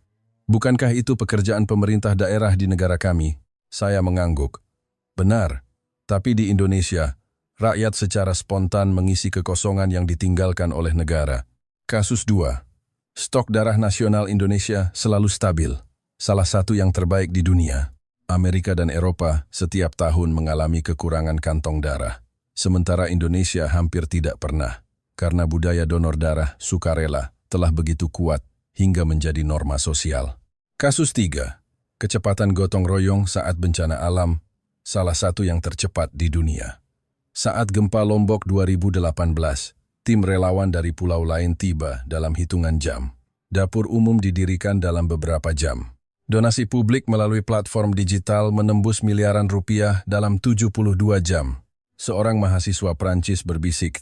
Bukankah itu pekerjaan pemerintah daerah di negara kami? Saya mengangguk. Benar, tapi di Indonesia, rakyat secara spontan mengisi kekosongan yang ditinggalkan oleh negara. Kasus 2. Stok darah nasional Indonesia selalu stabil, salah satu yang terbaik di dunia. Amerika dan Eropa setiap tahun mengalami kekurangan kantong darah. Sementara Indonesia hampir tidak pernah, karena budaya donor darah sukarela telah begitu kuat hingga menjadi norma sosial. Kasus 3. Kecepatan gotong royong saat bencana alam, salah satu yang tercepat di dunia. Saat gempa Lombok 2018, tim relawan dari pulau lain tiba dalam hitungan jam. Dapur umum didirikan dalam beberapa jam. Donasi publik melalui platform digital menembus miliaran rupiah dalam 72 jam. Seorang mahasiswa Prancis berbisik,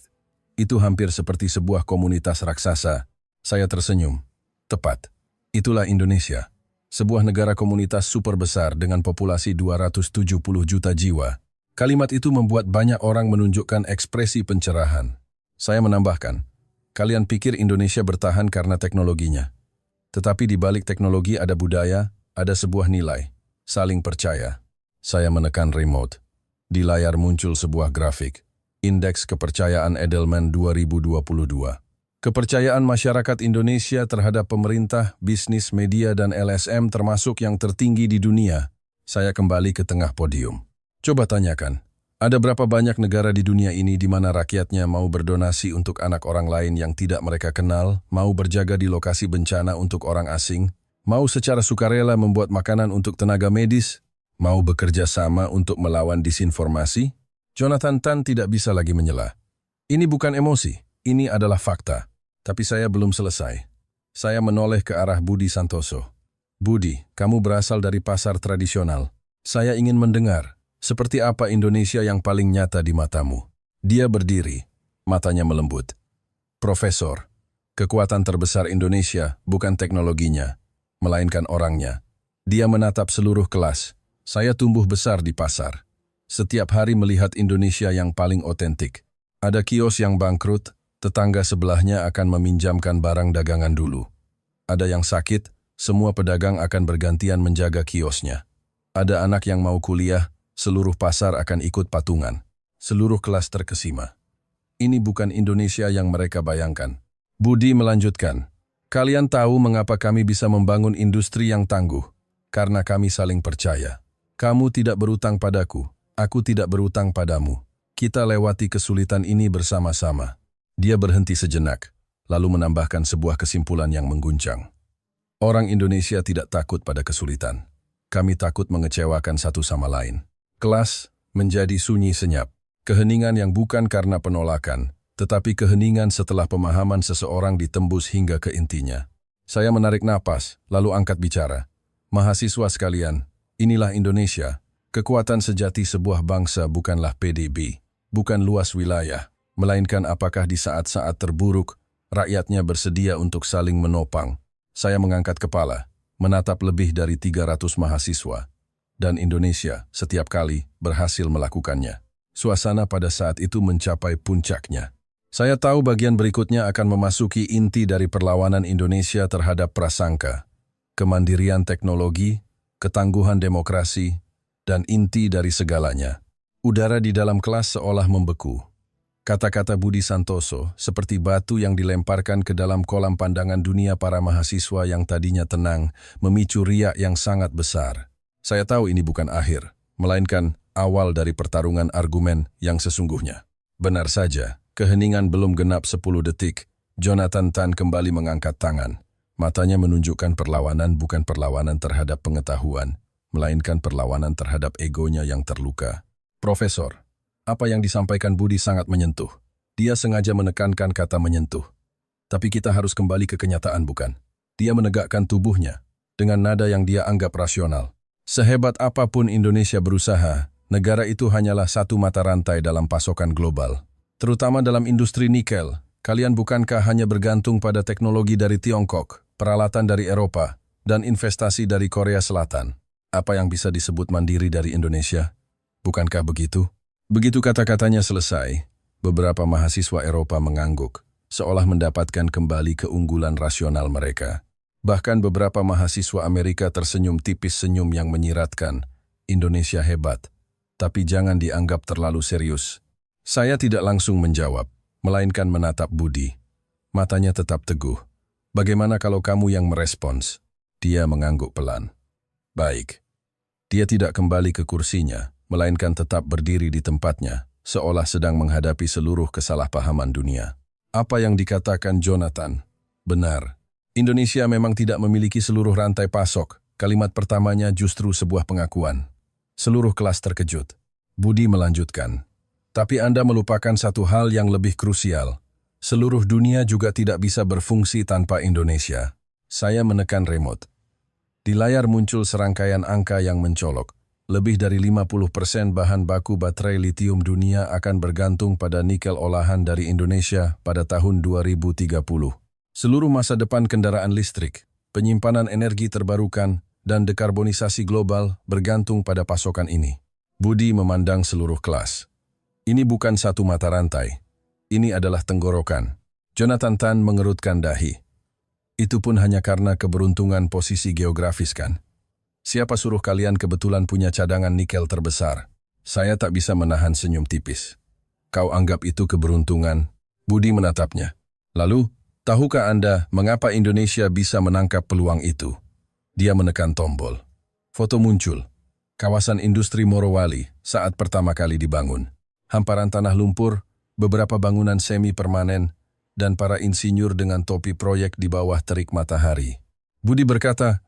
"Itu hampir seperti sebuah komunitas raksasa." Saya tersenyum. Tepat. Itulah Indonesia. Sebuah negara komunitas super besar dengan populasi 270 juta jiwa. Kalimat itu membuat banyak orang menunjukkan ekspresi pencerahan. Saya menambahkan, kalian pikir Indonesia bertahan karena teknologinya. Tetapi di balik teknologi ada budaya, ada sebuah nilai, saling percaya. Saya menekan remote. Di layar muncul sebuah grafik, Indeks Kepercayaan Edelman 2022. Kepercayaan masyarakat Indonesia terhadap pemerintah, bisnis, media, dan LSM termasuk yang tertinggi di dunia. Saya kembali ke tengah podium. Coba tanyakan, ada berapa banyak negara di dunia ini di mana rakyatnya mau berdonasi untuk anak orang lain yang tidak mereka kenal, mau berjaga di lokasi bencana untuk orang asing, mau secara sukarela membuat makanan untuk tenaga medis, mau bekerja sama untuk melawan disinformasi? Jonathan Tan tidak bisa lagi menyela. Ini bukan emosi, ini adalah fakta. Tapi saya belum selesai. Saya menoleh ke arah Budi Santoso. Budi, kamu berasal dari pasar tradisional. Saya ingin mendengar, seperti apa Indonesia yang paling nyata di matamu? Dia berdiri, matanya melembut. Profesor, kekuatan terbesar Indonesia bukan teknologinya, melainkan orangnya. Dia menatap seluruh kelas. Saya tumbuh besar di pasar. Setiap hari melihat Indonesia yang paling otentik. Ada kios yang bangkrut, tetangga sebelahnya akan meminjamkan barang dagangan dulu. Ada yang sakit, semua pedagang akan bergantian menjaga kiosnya. Ada anak yang mau kuliah, seluruh pasar akan ikut patungan. Seluruh kelas terkesima. Ini bukan Indonesia yang mereka bayangkan. Budi melanjutkan, kalian tahu mengapa kami bisa membangun industri yang tangguh? Karena kami saling percaya. Kamu tidak berutang padaku, aku tidak berutang padamu. Kita lewati kesulitan ini bersama-sama. Dia berhenti sejenak, lalu menambahkan sebuah kesimpulan yang mengguncang. Orang Indonesia tidak takut pada kesulitan. Kami takut mengecewakan satu sama lain. Kelas menjadi sunyi senyap. Keheningan yang bukan karena penolakan, tetapi keheningan setelah pemahaman seseorang ditembus hingga ke intinya. Saya menarik napas, lalu angkat bicara. Mahasiswa sekalian, inilah Indonesia. Kekuatan sejati sebuah bangsa bukanlah PDB, bukan luas wilayah, melainkan apakah di saat-saat terburuk, rakyatnya bersedia untuk saling menopang. Saya mengangkat kepala, menatap lebih dari 300 mahasiswa, dan Indonesia setiap kali berhasil melakukannya. Suasana pada saat itu mencapai puncaknya. Saya tahu bagian berikutnya akan memasuki inti dari perlawanan Indonesia terhadap prasangka, kemandirian teknologi, ketangguhan demokrasi, dan inti dari segalanya. Udara di dalam kelas seolah membeku. Kata-kata Budi Santoso seperti batu yang dilemparkan ke dalam kolam pandangan dunia para mahasiswa yang tadinya tenang, memicu riak yang sangat besar. Saya tahu ini bukan akhir, melainkan awal dari pertarungan argumen yang sesungguhnya. Benar saja, keheningan belum genap 10 detik, Jonathan Tan kembali mengangkat tangan. Matanya menunjukkan perlawanan bukan perlawanan terhadap pengetahuan, melainkan perlawanan terhadap egonya yang terluka. Profesor, apa yang disampaikan Budi sangat menyentuh. Dia sengaja menekankan kata menyentuh. Tapi kita harus kembali ke kenyataan bukan? Dia menegakkan tubuhnya dengan nada yang dia anggap rasional. Sehebat apapun Indonesia berusaha, negara itu hanyalah satu mata rantai dalam pasokan global. Terutama dalam industri nikel, kalian bukankah hanya bergantung pada teknologi dari Tiongkok, peralatan dari Eropa, dan investasi dari Korea Selatan? Apa yang bisa disebut mandiri dari Indonesia? Bukankah begitu? Begitu kata-katanya selesai, beberapa mahasiswa Eropa mengangguk, seolah mendapatkan kembali keunggulan rasional mereka. Bahkan beberapa mahasiswa Amerika tersenyum tipis senyum yang menyiratkan, Indonesia hebat, tapi jangan dianggap terlalu serius. Saya tidak langsung menjawab, melainkan menatap Budi. Matanya tetap teguh. Bagaimana kalau kamu yang merespons? Dia mengangguk pelan. Baik. Dia tidak kembali ke kursinya, melainkan tetap berdiri di tempatnya, seolah sedang menghadapi seluruh kesalahpahaman dunia. Apa yang dikatakan Jonathan? Benar. Indonesia memang tidak memiliki seluruh rantai pasok. Kalimat pertamanya justru sebuah pengakuan. Seluruh kelas terkejut. Budi melanjutkan. Tapi Anda melupakan satu hal yang lebih krusial. Seluruh dunia juga tidak bisa berfungsi tanpa Indonesia. Saya menekan remote. Di layar muncul serangkaian angka yang mencolok. Lebih dari 50% bahan baku baterai litium dunia akan bergantung pada nikel olahan dari Indonesia pada tahun 2030. Seluruh masa depan kendaraan listrik, penyimpanan energi terbarukan, dan dekarbonisasi global bergantung pada pasokan ini. Budi memandang seluruh kelas. Ini bukan satu mata rantai. Ini adalah tenggorokan. Jonathan Tan mengerutkan dahi. Itu pun hanya karena keberuntungan posisi geografis kan? Siapa suruh kalian kebetulan punya cadangan nikel terbesar? Saya tak bisa menahan senyum tipis. Kau anggap itu keberuntungan? Budi menatapnya. Lalu, tahukah Anda mengapa Indonesia bisa menangkap peluang itu? Dia menekan tombol. Foto muncul. Kawasan industri Morowali saat pertama kali dibangun. Hamparan tanah lumpur, beberapa bangunan semi-permanen, dan para insinyur dengan topi proyek di bawah terik matahari. Budi berkata,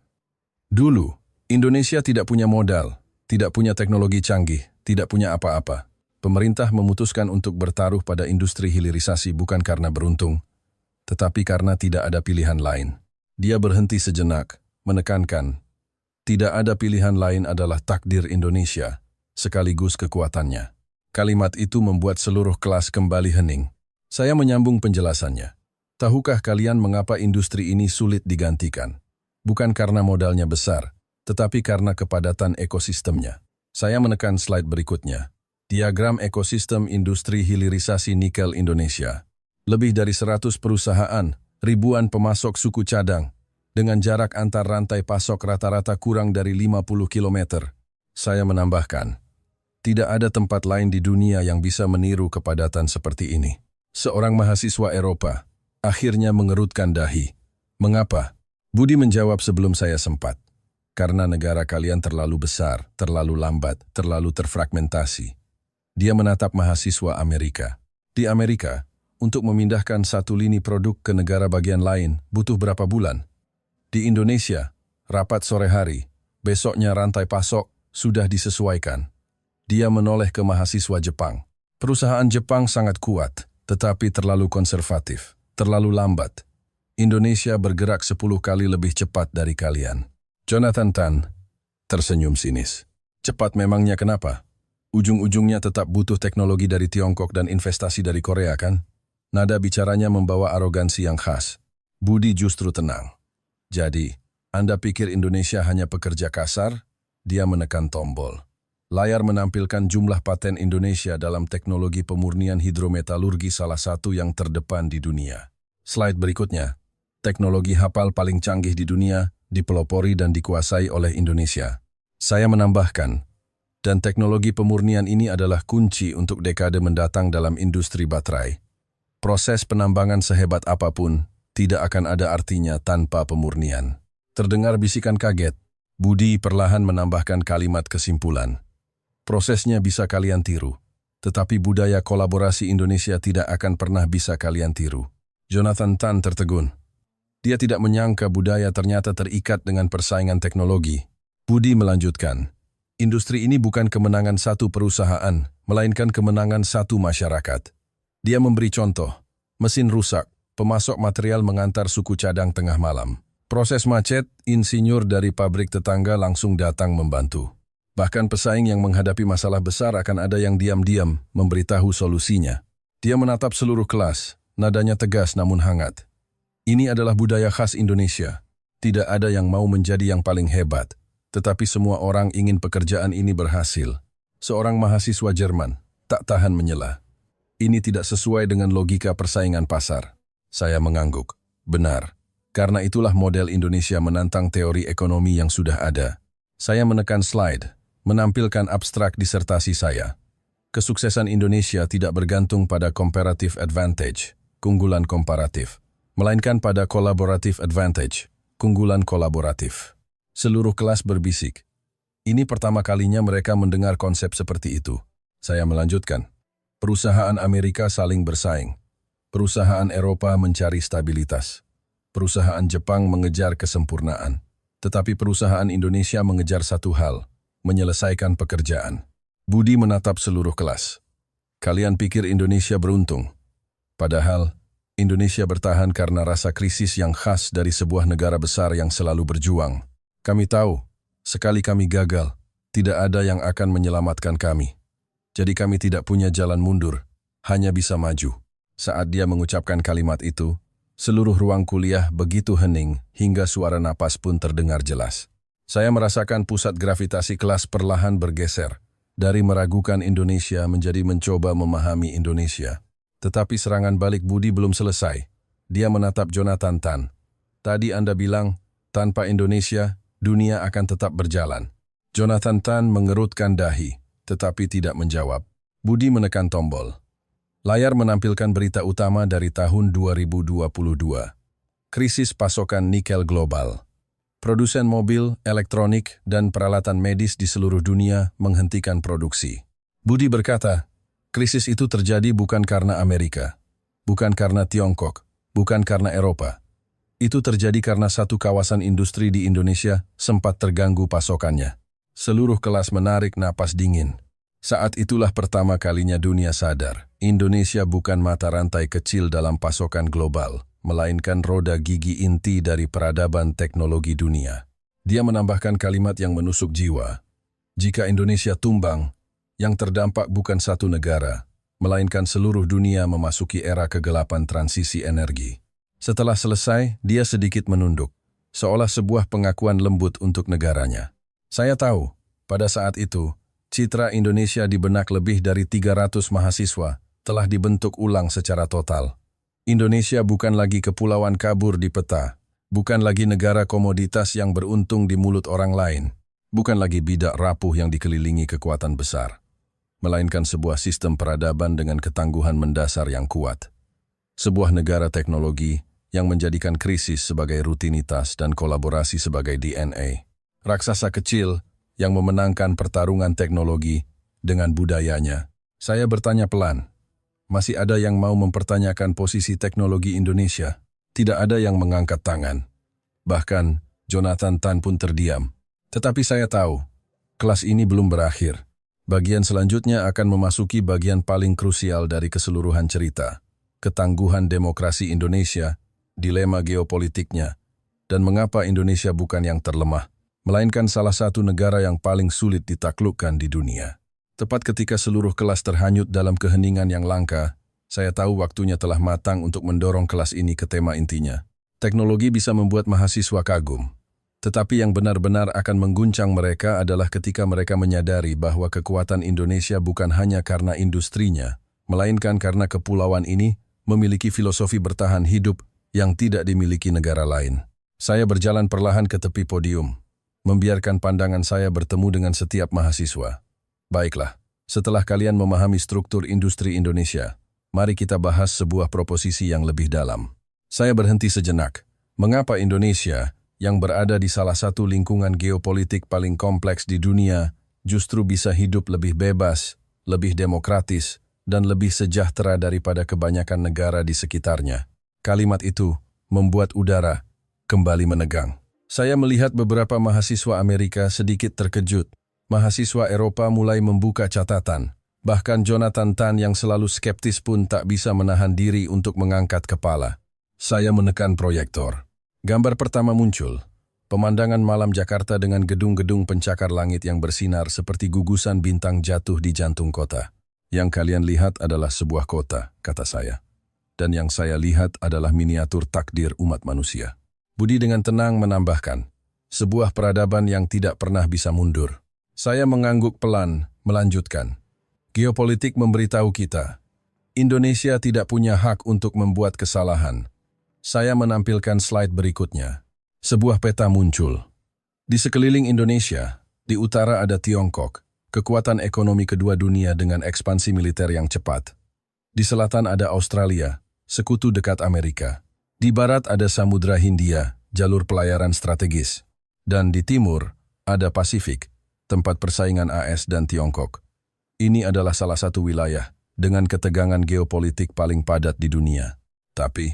dulu, Indonesia tidak punya modal, tidak punya teknologi canggih, tidak punya apa-apa. Pemerintah memutuskan untuk bertaruh pada industri hilirisasi bukan karena beruntung, tetapi karena tidak ada pilihan lain. Dia berhenti sejenak, menekankan, tidak ada pilihan lain adalah takdir Indonesia, sekaligus kekuatannya. Kalimat itu membuat seluruh kelas kembali hening. Saya menyambung penjelasannya. Tahukah kalian mengapa industri ini sulit digantikan? Bukan karena modalnya besar, tetapi karena kepadatan ekosistemnya. Saya menekan slide berikutnya. Diagram ekosistem industri hilirisasi nikel Indonesia. Lebih dari 100 perusahaan, ribuan pemasok suku cadang, dengan jarak antar rantai pasok rata-rata kurang dari 50 km. Saya menambahkan, tidak ada tempat lain di dunia yang bisa meniru kepadatan seperti ini. Seorang mahasiswa Eropa akhirnya mengerutkan dahi. Mengapa? Budi menjawab sebelum saya sempat. Karena negara kalian terlalu besar, terlalu lambat, terlalu terfragmentasi. Dia menatap mahasiswa Amerika. Di Amerika, untuk memindahkan satu lini produk ke negara bagian lain butuh berapa bulan? Di Indonesia, rapat sore hari, besoknya rantai pasok sudah disesuaikan. Dia menoleh ke mahasiswa Jepang. Perusahaan Jepang sangat kuat, tetapi terlalu konservatif, terlalu lambat. Indonesia bergerak 10 kali lebih cepat dari kalian. Jonathan Tan tersenyum sinis. Cepat memangnya kenapa? Ujung-ujungnya tetap butuh teknologi dari Tiongkok dan investasi dari Korea kan? Nada bicaranya membawa arogansi yang khas. Budi justru tenang. Jadi, Anda pikir Indonesia hanya pekerja kasar? Dia menekan tombol. Layar menampilkan jumlah paten Indonesia dalam teknologi pemurnian hidrometalurgi salah satu yang terdepan di dunia. Slide berikutnya. Teknologi hafal paling canggih di dunia dipelopori dan dikuasai oleh Indonesia. Saya menambahkan, dan teknologi pemurnian ini adalah kunci untuk dekade mendatang dalam industri baterai. Proses penambangan sehebat apapun tidak akan ada artinya tanpa pemurnian. Terdengar bisikan kaget. Budi perlahan menambahkan kalimat kesimpulan. Prosesnya bisa kalian tiru, tetapi budaya kolaborasi Indonesia tidak akan pernah bisa kalian tiru. Jonathan Tan tertegun. Dia tidak menyangka budaya ternyata terikat dengan persaingan teknologi. Budi melanjutkan, industri ini bukan kemenangan satu perusahaan, melainkan kemenangan satu masyarakat. Dia memberi contoh, mesin rusak, pemasok material mengantar suku cadang tengah malam. Proses macet, insinyur dari pabrik tetangga langsung datang membantu. Bahkan pesaing yang menghadapi masalah besar akan ada yang diam-diam memberitahu solusinya. Dia menatap seluruh kelas, nadanya tegas namun hangat. Ini adalah budaya khas Indonesia. Tidak ada yang mau menjadi yang paling hebat, tetapi semua orang ingin pekerjaan ini berhasil. Seorang mahasiswa Jerman tak tahan menyela. Ini tidak sesuai dengan logika persaingan pasar. Saya mengangguk. Benar. Karena itulah model Indonesia menantang teori ekonomi yang sudah ada. Saya menekan slide, menampilkan abstrak disertasi saya. Kesuksesan Indonesia tidak bergantung pada comparative advantage, keunggulan komparatif, melainkan pada collaborative advantage, keunggulan kolaboratif. Seluruh kelas berbisik. Ini pertama kalinya mereka mendengar konsep seperti itu. Saya melanjutkan. Perusahaan Amerika saling bersaing. Perusahaan Eropa mencari stabilitas. Perusahaan Jepang mengejar kesempurnaan. Tetapi perusahaan Indonesia mengejar satu hal, menyelesaikan pekerjaan. Budi menatap seluruh kelas. Kalian pikir Indonesia beruntung. Padahal, Indonesia bertahan karena rasa krisis yang khas dari sebuah negara besar yang selalu berjuang. Kami tahu, sekali kami gagal, tidak ada yang akan menyelamatkan kami. Jadi kami tidak punya jalan mundur, hanya bisa maju. Saat dia mengucapkan kalimat itu, seluruh ruang kuliah begitu hening hingga suara napas pun terdengar jelas. Saya merasakan pusat gravitasi kelas perlahan bergeser, dari meragukan Indonesia menjadi mencoba memahami Indonesia. Tetapi serangan balik Budi belum selesai. Dia menatap Jonathan Tan. Tadi Anda bilang, tanpa Indonesia, dunia akan tetap berjalan. Jonathan Tan mengerutkan dahi, tetapi tidak menjawab. Budi menekan tombol. Layar menampilkan berita utama dari tahun 2022. Krisis pasokan nikel global. Produsen mobil, elektronik, dan peralatan medis di seluruh dunia menghentikan produksi. Budi berkata, krisis itu terjadi bukan karena Amerika, bukan karena Tiongkok, bukan karena Eropa. Itu terjadi karena satu kawasan industri di Indonesia sempat terganggu pasokannya. Seluruh kelas menarik napas dingin. Saat itulah pertama kalinya dunia sadar, Indonesia bukan mata rantai kecil dalam pasokan global, melainkan roda gigi inti dari peradaban teknologi dunia. Dia menambahkan kalimat yang menusuk jiwa. Jika Indonesia tumbang, yang terdampak bukan satu negara, melainkan seluruh dunia memasuki era kegelapan transisi energi. Setelah selesai, dia sedikit menunduk, seolah sebuah pengakuan lembut untuk negaranya. Saya tahu, pada saat itu, citra Indonesia di benak lebih dari 300 mahasiswa telah dibentuk ulang secara total. Indonesia bukan lagi kepulauan kabur di peta, bukan lagi negara komoditas yang beruntung di mulut orang lain, bukan lagi bidak rapuh yang dikelilingi kekuatan besar, melainkan sebuah sistem peradaban dengan ketangguhan mendasar yang kuat. Sebuah negara teknologi yang menjadikan krisis sebagai rutinitas dan kolaborasi sebagai DNA. Raksasa kecil yang memenangkan pertarungan teknologi dengan budayanya. Saya bertanya pelan, masih ada yang mau mempertanyakan posisi teknologi Indonesia? Tidak ada yang mengangkat tangan. Bahkan, Jonathan Tan pun terdiam. Tetapi saya tahu, kelas ini belum berakhir. Bagian selanjutnya akan memasuki bagian paling krusial dari keseluruhan cerita. Ketangguhan demokrasi Indonesia, dilema geopolitiknya, dan mengapa Indonesia bukan yang terlemah, melainkan salah satu negara yang paling sulit ditaklukkan di dunia. Tepat ketika seluruh kelas terhanyut dalam keheningan yang langka, saya tahu waktunya telah matang untuk mendorong kelas ini ke tema intinya. Teknologi bisa membuat mahasiswa kagum. Tetapi yang benar-benar akan mengguncang mereka adalah ketika mereka menyadari bahwa kekuatan Indonesia bukan hanya karena industrinya, melainkan karena kepulauan ini memiliki filosofi bertahan hidup yang tidak dimiliki negara lain. Saya berjalan perlahan ke tepi podium, membiarkan pandangan saya bertemu dengan setiap mahasiswa. Baiklah, setelah kalian memahami struktur industri Indonesia, mari kita bahas sebuah proposisi yang lebih dalam. Saya berhenti sejenak. Mengapa Indonesia, yang berada di salah satu lingkungan geopolitik paling kompleks di dunia, justru bisa hidup lebih bebas, lebih demokratis, dan lebih sejahtera daripada kebanyakan negara di sekitarnya? Kalimat itu membuat udara kembali menegang. Saya melihat beberapa mahasiswa Amerika sedikit terkejut. Mahasiswa Eropa mulai membuka catatan. Bahkan Jonathan Tan yang selalu skeptis pun tak bisa menahan diri untuk mengangkat kepala. Saya menekan proyektor. Gambar pertama muncul. Pemandangan malam Jakarta dengan gedung-gedung pencakar langit yang bersinar seperti gugusan bintang jatuh di jantung kota. Yang kalian lihat adalah sebuah kota, kata saya. Dan yang saya lihat adalah miniatur takdir umat manusia. Budi dengan tenang menambahkan, sebuah peradaban yang tidak pernah bisa mundur. Saya mengangguk pelan, melanjutkan. Geopolitik memberitahu kita, Indonesia tidak punya hak untuk membuat kesalahan. Saya menampilkan slide berikutnya. Sebuah peta muncul. Di sekeliling Indonesia, di utara ada Tiongkok, kekuatan ekonomi kedua dunia dengan ekspansi militer yang cepat. Di selatan ada Australia, sekutu dekat Amerika. Di barat ada Samudra Hindia, jalur pelayaran strategis. Dan di timur ada Pasifik, tempat persaingan AS dan Tiongkok. Ini adalah salah satu wilayah dengan ketegangan geopolitik paling padat di dunia. Tapi,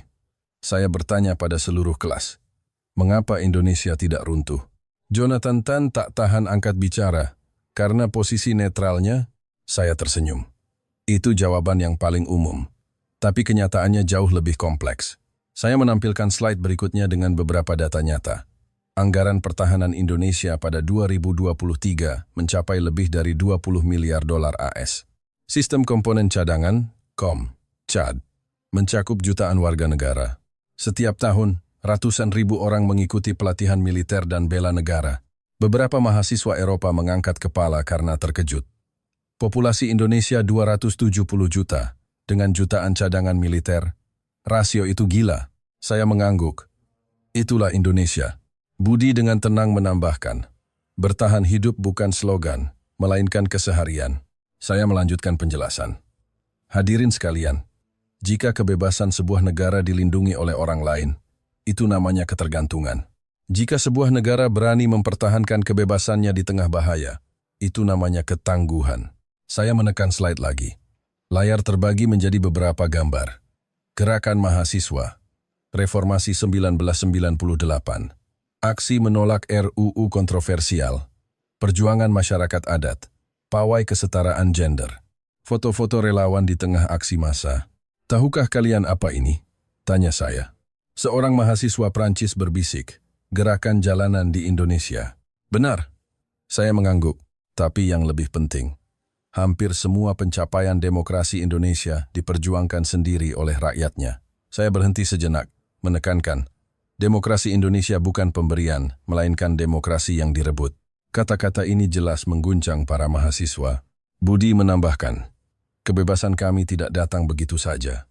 saya bertanya pada seluruh kelas, mengapa Indonesia tidak runtuh? Jonathan Tan tak tahan angkat bicara, karena posisi netralnya, saya tersenyum. Itu jawaban yang paling umum. Tapi kenyataannya jauh lebih kompleks. Saya menampilkan slide berikutnya dengan beberapa data nyata. Anggaran pertahanan Indonesia pada 2023 mencapai lebih dari 20 miliar dolar AS. Sistem komponen cadangan, KOM, CAD, mencakup jutaan warga negara. Setiap tahun, ratusan ribu orang mengikuti pelatihan militer dan bela negara. Beberapa mahasiswa Eropa mengangkat kepala karena terkejut. Populasi Indonesia 270 juta, dengan jutaan cadangan militer. Rasio itu gila. Saya mengangguk. Itulah Indonesia. Budi dengan tenang menambahkan, bertahan hidup bukan slogan, melainkan keseharian. Saya melanjutkan penjelasan. Hadirin sekalian, jika kebebasan sebuah negara dilindungi oleh orang lain, itu namanya ketergantungan. Jika sebuah negara berani mempertahankan kebebasannya di tengah bahaya, itu namanya ketangguhan. Saya menekan slide lagi. Layar terbagi menjadi beberapa gambar. Gerakan mahasiswa, Reformasi 1998, aksi menolak RUU kontroversial, perjuangan masyarakat adat, pawai kesetaraan gender, foto-foto relawan di tengah aksi massa. Tahukah kalian apa ini? Tanya saya. Seorang mahasiswa Prancis berbisik, gerakan jalanan di Indonesia. Benar. Saya mengangguk. Tapi yang lebih penting, hampir semua pencapaian demokrasi Indonesia diperjuangkan sendiri oleh rakyatnya. Saya berhenti sejenak, menekankan, demokrasi Indonesia bukan pemberian, melainkan demokrasi yang direbut. Kata-kata ini jelas mengguncang para mahasiswa. Budi menambahkan, kebebasan kami tidak datang begitu saja.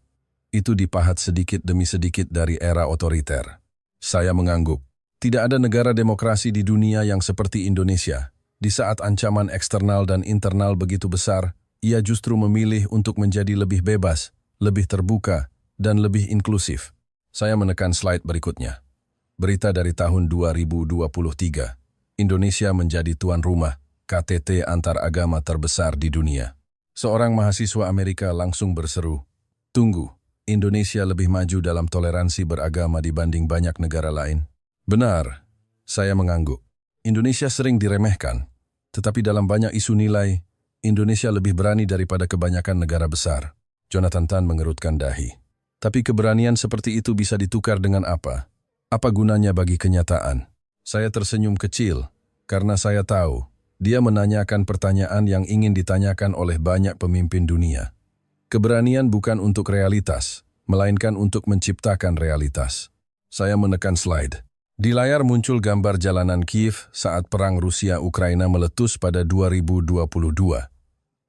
Itu dipahat sedikit demi sedikit dari era otoriter. Saya mengangguk. Tidak ada negara demokrasi di dunia yang seperti Indonesia. Di saat ancaman eksternal dan internal begitu besar, ia justru memilih untuk menjadi lebih bebas, lebih terbuka, dan lebih inklusif. Saya menekan slide berikutnya. Berita dari tahun 2023. Indonesia menjadi tuan rumah KTT antaragama terbesar di dunia. Seorang mahasiswa Amerika langsung berseru, "Tunggu, Indonesia lebih maju dalam toleransi beragama dibanding banyak negara lain." Benar, saya mengangguk. Indonesia sering diremehkan, tetapi dalam banyak isu nilai, Indonesia lebih berani daripada kebanyakan negara besar. Jonathan Tan mengerutkan dahi. Tapi keberanian seperti itu bisa ditukar dengan apa? Apa gunanya bagi kenyataan? Saya tersenyum kecil, karena saya tahu, dia menanyakan pertanyaan yang ingin ditanyakan oleh banyak pemimpin dunia. Keberanian bukan untuk realitas, melainkan untuk menciptakan realitas. Saya menekan slide. Di layar muncul gambar jalanan Kiev saat perang Rusia-Ukraina meletus pada 2022.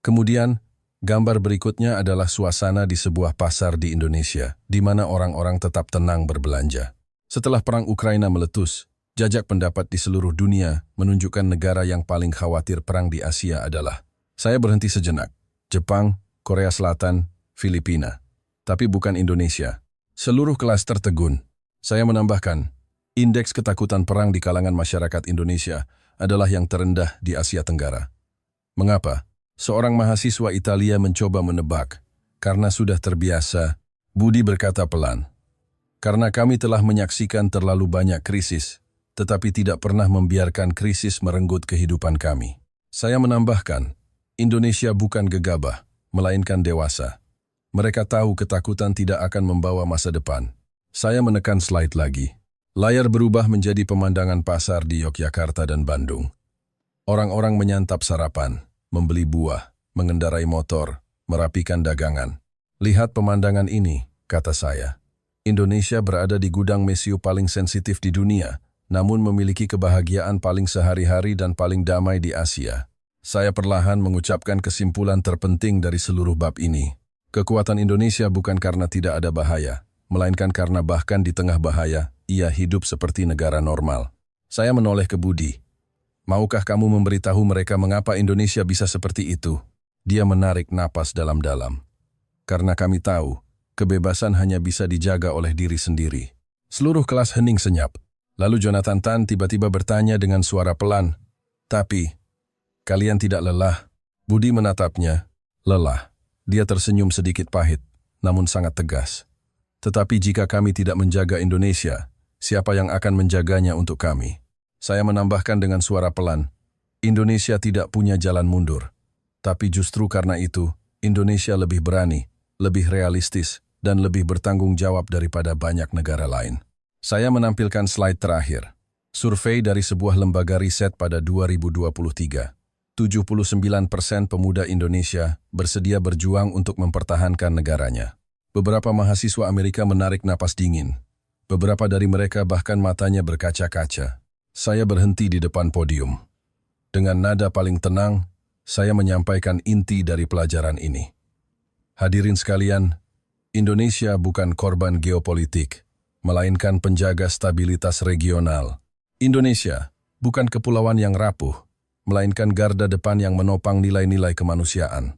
Kemudian, gambar berikutnya adalah suasana di sebuah pasar di Indonesia, di mana orang-orang tetap tenang berbelanja. Setelah perang Ukraina meletus, jajak pendapat di seluruh dunia menunjukkan negara yang paling khawatir perang di Asia adalah, saya berhenti sejenak, Jepang, Korea Selatan, Filipina. Tapi bukan Indonesia. Seluruh kelas tertegun. Saya menambahkan, indeks ketakutan perang di kalangan masyarakat Indonesia adalah yang terendah di Asia Tenggara. Mengapa? Seorang mahasiswa Italia mencoba menebak. Karena sudah terbiasa, Budi berkata pelan. Karena kami telah menyaksikan terlalu banyak krisis, tetapi tidak pernah membiarkan krisis merenggut kehidupan kami. Saya menambahkan, Indonesia bukan gegabah, melainkan dewasa. Mereka tahu ketakutan tidak akan membawa masa depan. Saya menekan slide lagi. Layar berubah menjadi pemandangan pasar di Yogyakarta dan Bandung. Orang-orang menyantap sarapan, membeli buah, mengendarai motor, merapikan dagangan. Lihat pemandangan ini, kata saya. Indonesia berada di gudang mesiu paling sensitif di dunia, namun memiliki kebahagiaan paling sehari-hari dan paling damai di Asia. Saya perlahan mengucapkan kesimpulan terpenting dari seluruh bab ini. Kekuatan Indonesia bukan karena tidak ada bahaya, melainkan karena bahkan di tengah bahaya, ia hidup seperti negara normal. Saya menoleh ke Budi. Maukah kamu memberitahu mereka mengapa Indonesia bisa seperti itu? Dia menarik napas dalam-dalam. Karena kami tahu, kebebasan hanya bisa dijaga oleh diri sendiri. Seluruh kelas hening senyap. Lalu Jonathan Tan tiba-tiba bertanya dengan suara pelan, "Tapi, kalian tidak lelah?" Budi menatapnya. "Lelah." Dia tersenyum sedikit pahit, namun sangat tegas. "Tetapi jika kami tidak menjaga Indonesia, siapa yang akan menjaganya untuk kami?" Saya menambahkan dengan suara pelan, "Indonesia tidak punya jalan mundur. Tapi justru karena itu, Indonesia lebih berani, lebih realistis, dan lebih bertanggung jawab daripada banyak negara lain." Saya menampilkan slide terakhir. Survei dari sebuah lembaga riset pada 2023. 79% pemuda Indonesia bersedia berjuang untuk mempertahankan negaranya. Beberapa mahasiswa Amerika menarik napas dingin. Beberapa dari mereka bahkan matanya berkaca-kaca. Saya berhenti di depan podium. Dengan nada paling tenang, saya menyampaikan inti dari pelajaran ini. Hadirin sekalian, Indonesia bukan korban geopolitik, melainkan penjaga stabilitas regional. Indonesia bukan kepulauan yang rapuh, melainkan garda depan yang menopang nilai-nilai kemanusiaan.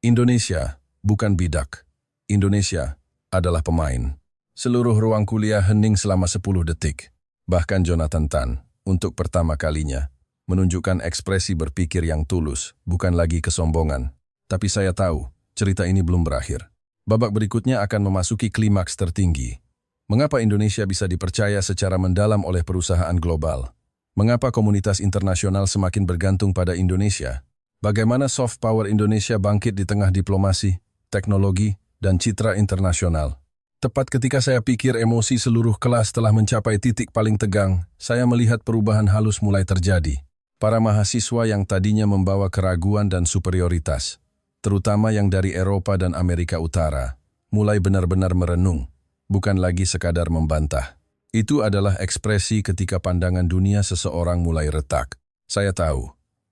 Indonesia bukan bidak. Indonesia adalah pemain. Seluruh ruang kuliah hening selama 10 detik. Bahkan Jonathan Tan, untuk pertama kalinya, menunjukkan ekspresi berpikir yang tulus, bukan lagi kesombongan. Tapi saya tahu, cerita ini belum berakhir. Babak berikutnya akan memasuki klimaks tertinggi. Mengapa Indonesia bisa dipercaya secara mendalam oleh perusahaan global? Mengapa komunitas internasional semakin bergantung pada Indonesia? Bagaimana soft power Indonesia bangkit di tengah diplomasi, teknologi, dan citra internasional? Tepat ketika saya pikir emosi seluruh kelas telah mencapai titik paling tegang, saya melihat perubahan halus mulai terjadi. Para mahasiswa yang tadinya membawa keraguan dan superioritas, terutama yang dari Eropa dan Amerika Utara, mulai benar-benar merenung. Bukan lagi sekadar membantah. Itu adalah ekspresi ketika pandangan dunia seseorang mulai retak. Saya tahu,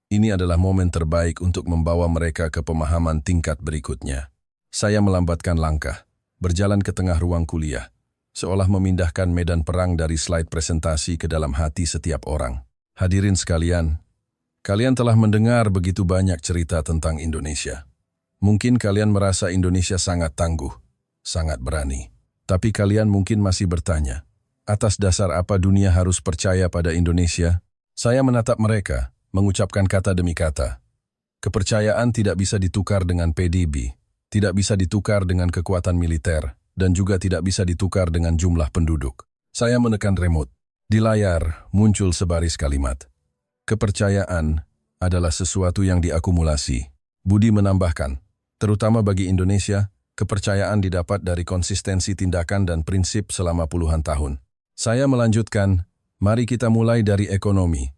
ini adalah momen terbaik untuk membawa mereka ke pemahaman tingkat berikutnya. Saya melambatkan langkah, berjalan ke tengah ruang kuliah, seolah memindahkan medan perang dari slide presentasi ke dalam hati setiap orang. Hadirin sekalian, kalian telah mendengar begitu banyak cerita tentang Indonesia. Mungkin kalian merasa Indonesia sangat tangguh, sangat berani. Tapi kalian mungkin masih bertanya, atas dasar apa dunia harus percaya pada Indonesia? Saya menatap mereka, mengucapkan kata demi kata. Kepercayaan tidak bisa ditukar dengan PDB, tidak bisa ditukar dengan kekuatan militer, dan juga tidak bisa ditukar dengan jumlah penduduk. Saya menekan remote. Di layar muncul sebaris kalimat. Kepercayaan adalah sesuatu yang diakumulasi. Budi menambahkan, terutama bagi Indonesia, kepercayaan didapat dari konsistensi tindakan dan prinsip selama puluhan tahun. Saya melanjutkan, mari kita mulai dari ekonomi.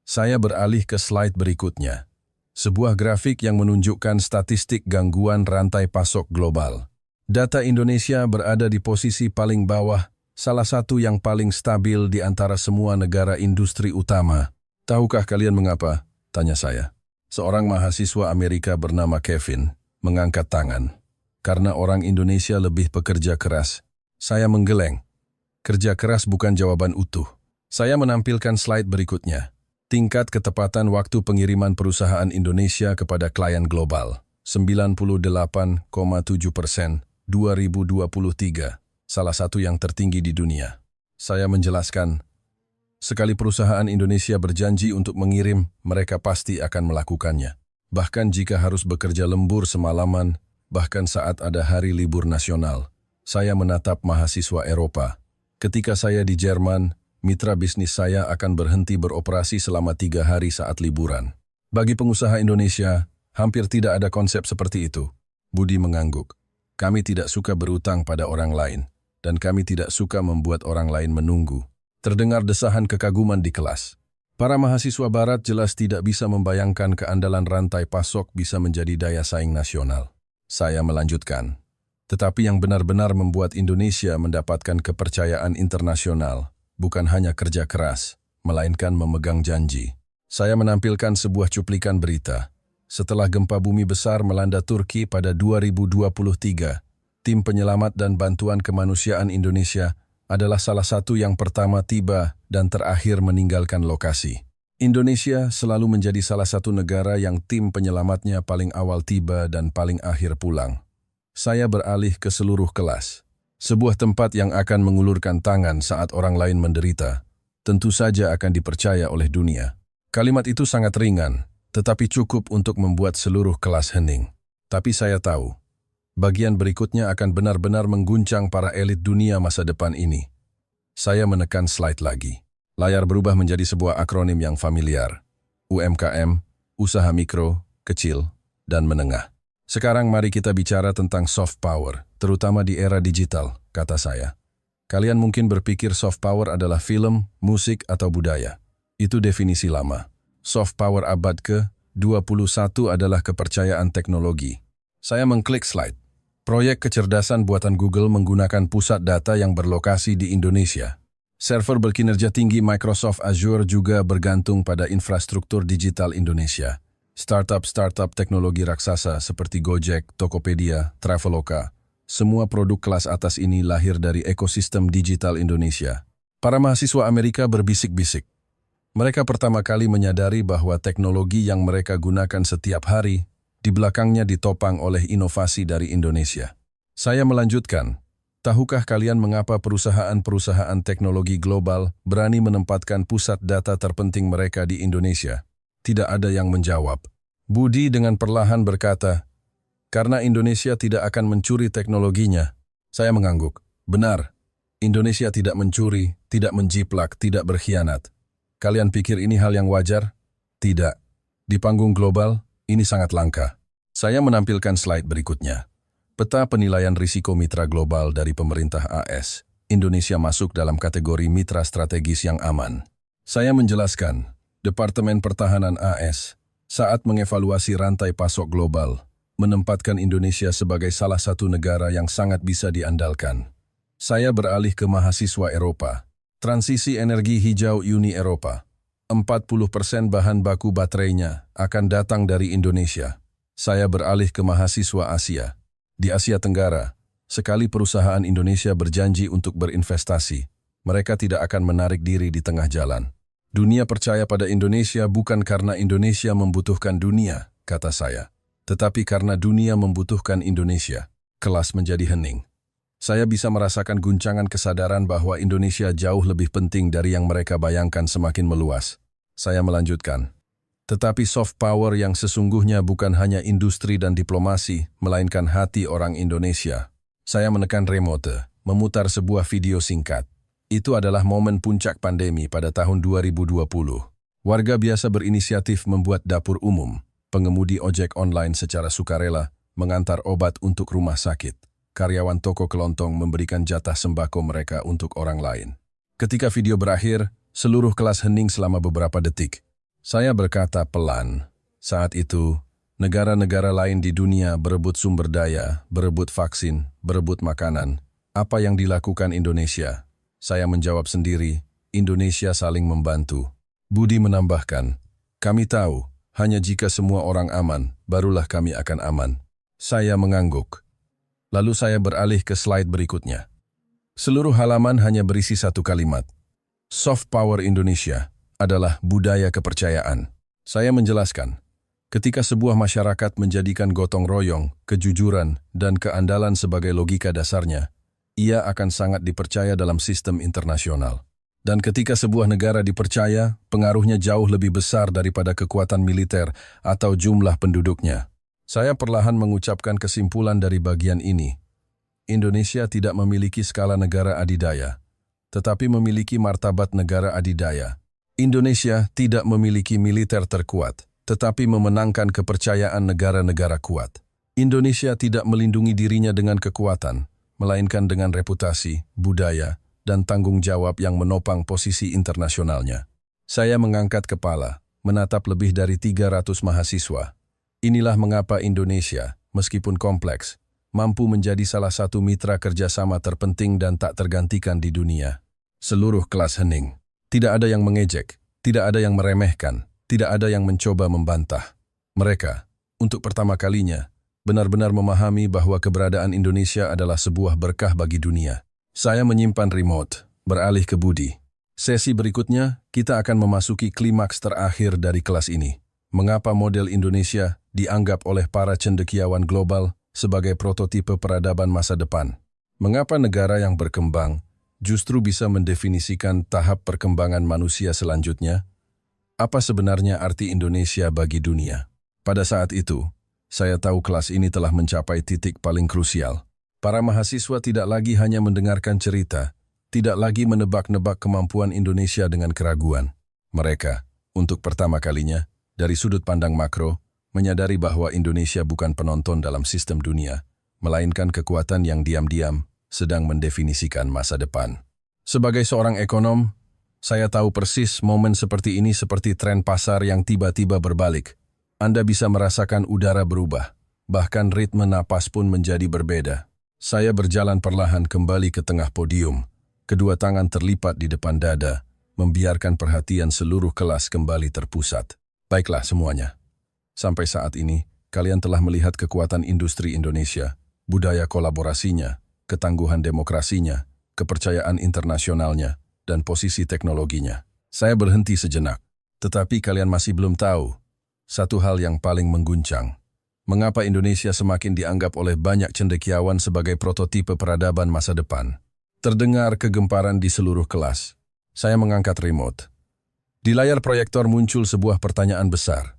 Saya beralih ke slide berikutnya. Sebuah grafik yang menunjukkan statistik gangguan rantai pasok global. Data Indonesia berada di posisi paling bawah, salah satu yang paling stabil di antara semua negara industri utama. Tahukah kalian mengapa? Tanya saya. Seorang mahasiswa Amerika bernama Kevin mengangkat tangan. Karena orang Indonesia lebih pekerja keras. Saya menggeleng. Kerja keras bukan jawaban utuh. Saya menampilkan slide berikutnya. Tingkat ketepatan waktu pengiriman perusahaan Indonesia kepada klien global. 98,7% 2023. Salah satu yang tertinggi di dunia. Saya menjelaskan, sekali perusahaan Indonesia berjanji untuk mengirim, mereka pasti akan melakukannya. Bahkan jika harus bekerja lembur semalaman, bahkan saat ada hari libur nasional. Saya menatap mahasiswa Eropa. Ketika saya di Jerman, mitra bisnis saya akan berhenti beroperasi selama 3 hari saat liburan. Bagi pengusaha Indonesia, hampir tidak ada konsep seperti itu. Budi mengangguk. Kami tidak suka berutang pada orang lain, dan kami tidak suka membuat orang lain menunggu. Terdengar desahan kekaguman di kelas. Para mahasiswa barat jelas tidak bisa membayangkan keandalan rantai pasok bisa menjadi daya saing nasional. Saya melanjutkan, tetapi yang benar-benar membuat Indonesia mendapatkan kepercayaan internasional bukan hanya kerja keras, melainkan memegang janji. Saya menampilkan sebuah cuplikan berita. Setelah gempa bumi besar melanda Turki pada 2023, tim penyelamat dan bantuan kemanusiaan Indonesia adalah salah satu yang pertama tiba dan terakhir meninggalkan lokasi. Indonesia selalu menjadi salah satu negara yang tim penyelamatnya paling awal tiba dan paling akhir pulang. Saya beralih ke seluruh kelas. Sebuah tempat yang akan mengulurkan tangan saat orang lain menderita, tentu saja akan dipercaya oleh dunia. Kalimat itu sangat ringan, tetapi cukup untuk membuat seluruh kelas hening. Tapi saya tahu, bagian berikutnya akan benar-benar mengguncang para elit dunia masa depan ini. Saya menekan slide lagi. Layar berubah menjadi sebuah akronim yang familiar. UMKM, usaha mikro, kecil, dan menengah. Sekarang mari kita bicara tentang soft power, terutama di era digital, kata saya. Kalian mungkin berpikir soft power adalah film, musik, atau budaya. Itu definisi lama. Soft power abad ke-21 adalah kepercayaan teknologi. Saya mengklik slide. Proyek kecerdasan buatan Google menggunakan pusat data yang berlokasi di Indonesia. Server berkinerja tinggi Microsoft Azure juga bergantung pada infrastruktur digital Indonesia. Startup teknologi raksasa seperti Gojek, Tokopedia, Traveloka, semua produk kelas atas ini lahir dari ekosistem digital Indonesia. Para mahasiswa Amerika berbisik-bisik. Mereka pertama kali menyadari bahwa teknologi yang mereka gunakan setiap hari, di belakangnya ditopang oleh inovasi dari Indonesia. Saya melanjutkan, tahukah kalian mengapa perusahaan-perusahaan teknologi global berani menempatkan pusat data terpenting mereka di Indonesia? Tidak ada yang menjawab. Budi dengan perlahan berkata, karena Indonesia tidak akan mencuri teknologinya. Saya mengangguk. Benar, Indonesia tidak mencuri, tidak menjiplak, tidak berkhianat. Kalian pikir ini hal yang wajar? Tidak. Di panggung global, ini sangat langka. Saya menampilkan slide berikutnya. Peta penilaian risiko mitra global dari pemerintah AS. Indonesia masuk dalam kategori mitra strategis yang aman. Saya menjelaskan, Departemen Pertahanan AS, saat mengevaluasi rantai pasok global, menempatkan Indonesia sebagai salah satu negara yang sangat bisa diandalkan. Saya beralih ke mahasiswa Eropa. Transisi energi hijau Uni Eropa. 40% bahan baku baterainya akan datang dari Indonesia. Saya beralih ke mahasiswa Asia. Di Asia Tenggara, sekali perusahaan Indonesia berjanji untuk berinvestasi, mereka tidak akan menarik diri di tengah jalan. Dunia percaya pada Indonesia bukan karena Indonesia membutuhkan dunia, kata saya, tetapi karena dunia membutuhkan Indonesia. Kelas menjadi hening. Saya bisa merasakan guncangan kesadaran bahwa Indonesia jauh lebih penting dari yang mereka bayangkan semakin meluas. Saya melanjutkan. Tetapi soft power yang sesungguhnya bukan hanya industri dan diplomasi, melainkan hati orang Indonesia. Saya menekan remote, memutar sebuah video singkat. Itu adalah momen puncak pandemi pada tahun 2020. Warga biasa berinisiatif membuat dapur umum. Pengemudi ojek online secara sukarela mengantar obat untuk rumah sakit. Karyawan toko kelontong memberikan jatah sembako mereka untuk orang lain. Ketika video berakhir, seluruh kelas hening selama beberapa detik. Saya berkata pelan. Saat itu, negara-negara lain di dunia berebut sumber daya, berebut vaksin, berebut makanan. Apa yang dilakukan Indonesia? Saya menjawab sendiri, Indonesia saling membantu. Budi menambahkan, kami tahu, hanya jika semua orang aman, barulah kami akan aman. Saya mengangguk. Lalu saya beralih ke slide berikutnya. Seluruh halaman hanya berisi satu kalimat. Soft power Indonesia adalah budaya kepercayaan. Saya menjelaskan, ketika sebuah masyarakat menjadikan gotong royong, kejujuran, dan keandalan sebagai logika dasarnya, ia akan sangat dipercaya dalam sistem internasional. Dan ketika sebuah negara dipercaya, pengaruhnya jauh lebih besar daripada kekuatan militer atau jumlah penduduknya. Saya perlahan mengucapkan kesimpulan dari bagian ini. Indonesia tidak memiliki skala negara adidaya, tetapi memiliki martabat negara adidaya. Indonesia tidak memiliki militer terkuat, tetapi memenangkan kepercayaan negara-negara kuat. Indonesia tidak melindungi dirinya dengan kekuatan, melainkan dengan reputasi, budaya, dan tanggung jawab yang menopang posisi internasionalnya. Saya mengangkat kepala, menatap lebih dari 300 mahasiswa. Inilah mengapa Indonesia, meskipun kompleks, mampu menjadi salah satu mitra kerjasama terpenting dan tak tergantikan di dunia. Seluruh kelas hening. Tidak ada yang mengejek, tidak ada yang meremehkan, tidak ada yang mencoba membantah. Mereka, untuk pertama kalinya, benar-benar memahami bahwa keberadaan Indonesia adalah sebuah berkah bagi dunia. Saya menyimpan remote, beralih ke Budi. Sesi berikutnya, kita akan memasuki klimaks terakhir dari kelas ini. Mengapa model Indonesia dianggap oleh para cendekiawan global sebagai prototipe peradaban masa depan? Mengapa negara yang berkembang justru bisa mendefinisikan tahap perkembangan manusia selanjutnya? Apa sebenarnya arti Indonesia bagi dunia? Pada saat itu, saya tahu kelas ini telah mencapai titik paling krusial. Para mahasiswa tidak lagi hanya mendengarkan cerita, tidak lagi menebak-nebak kemampuan Indonesia dengan keraguan. Mereka, untuk pertama kalinya, dari sudut pandang makro, menyadari bahwa Indonesia bukan penonton dalam sistem dunia, melainkan kekuatan yang diam-diam sedang mendefinisikan masa depan. Sebagai seorang ekonom, saya tahu persis momen seperti ini seperti tren pasar yang tiba-tiba berbalik. Anda bisa merasakan udara berubah, bahkan ritme napas pun menjadi berbeda. Saya berjalan perlahan kembali ke tengah podium, kedua tangan terlipat di depan dada, membiarkan perhatian seluruh kelas kembali terpusat. Baiklah semuanya. Sampai saat ini, kalian telah melihat kekuatan industri Indonesia, budaya kolaborasinya, ketangguhan demokrasinya, kepercayaan internasionalnya, dan posisi teknologinya. Saya berhenti sejenak, tetapi kalian masih belum tahu satu hal yang paling mengguncang. Mengapa Indonesia semakin dianggap oleh banyak cendekiawan sebagai prototipe peradaban masa depan? Terdengar kegemparan di seluruh kelas. Saya mengangkat remote. Di layar proyektor muncul sebuah pertanyaan besar.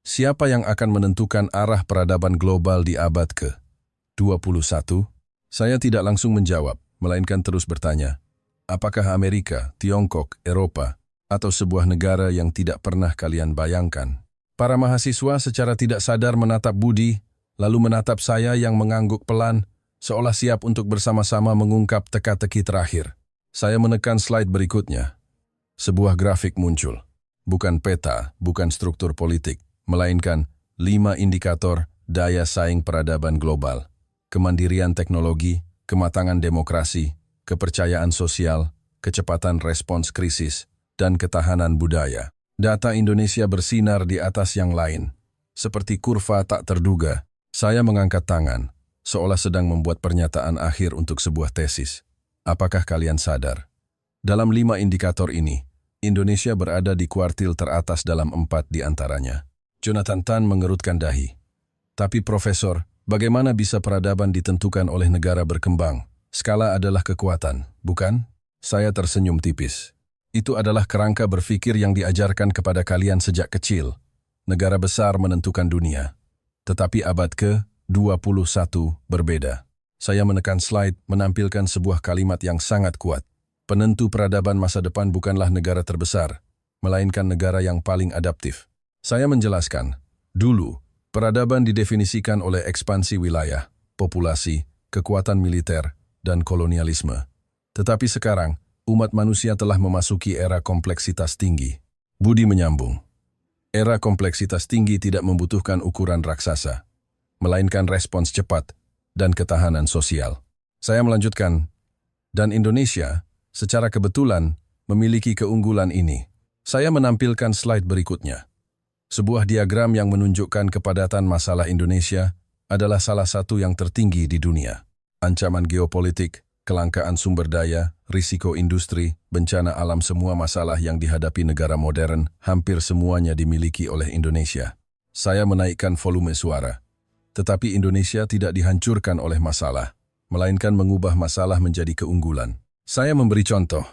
Siapa yang akan menentukan arah peradaban global di abad ke-21? Saya tidak langsung menjawab, melainkan terus bertanya. Apakah Amerika, Tiongkok, Eropa, atau sebuah negara yang tidak pernah kalian bayangkan? Para mahasiswa secara tidak sadar menatap Budi, lalu menatap saya yang mengangguk pelan, seolah siap untuk bersama-sama mengungkap teka-teki terakhir. Saya menekan slide berikutnya. Sebuah grafik muncul. Bukan peta, bukan struktur politik, melainkan 5 indikator daya saing peradaban global. Kemandirian teknologi, kematangan demokrasi, kepercayaan sosial, kecepatan respons krisis, dan ketahanan budaya. Data Indonesia bersinar di atas yang lain. Seperti kurva tak terduga, saya mengangkat tangan, seolah sedang membuat pernyataan akhir untuk sebuah tesis. Apakah kalian sadar? Dalam 5 indikator ini, Indonesia berada di kuartil teratas dalam 4 di antaranya. Jonathan Tan mengerutkan dahi. Tapi Profesor, bagaimana bisa peradaban ditentukan oleh negara berkembang? Skala adalah kekuatan, bukan? Saya tersenyum tipis. Itu adalah kerangka berpikir yang diajarkan kepada kalian sejak kecil. Negara besar menentukan dunia. Tetapi abad ke-21 berbeda. Saya menekan slide menampilkan sebuah kalimat yang sangat kuat. Penentu peradaban masa depan bukanlah negara terbesar, melainkan negara yang paling adaptif. Saya menjelaskan, dulu, peradaban didefinisikan oleh ekspansi wilayah, populasi, kekuatan militer, dan kolonialisme. Tetapi sekarang, umat manusia telah memasuki era kompleksitas tinggi. Budi menyambung. Era kompleksitas tinggi tidak membutuhkan ukuran raksasa, melainkan respons cepat dan ketahanan sosial. Saya melanjutkan, dan Indonesia, secara kebetulan, memiliki keunggulan ini. Saya menampilkan slide berikutnya. Sebuah diagram yang menunjukkan kepadatan masalah Indonesia adalah salah satu yang tertinggi di dunia. Ancaman geopolitik, kelangkaan sumber daya, risiko industri, bencana alam, semua masalah yang dihadapi negara modern, hampir semuanya dimiliki oleh Indonesia. Saya menaikkan volume suara. Tetapi Indonesia tidak dihancurkan oleh masalah, melainkan mengubah masalah menjadi keunggulan. Saya memberi contoh.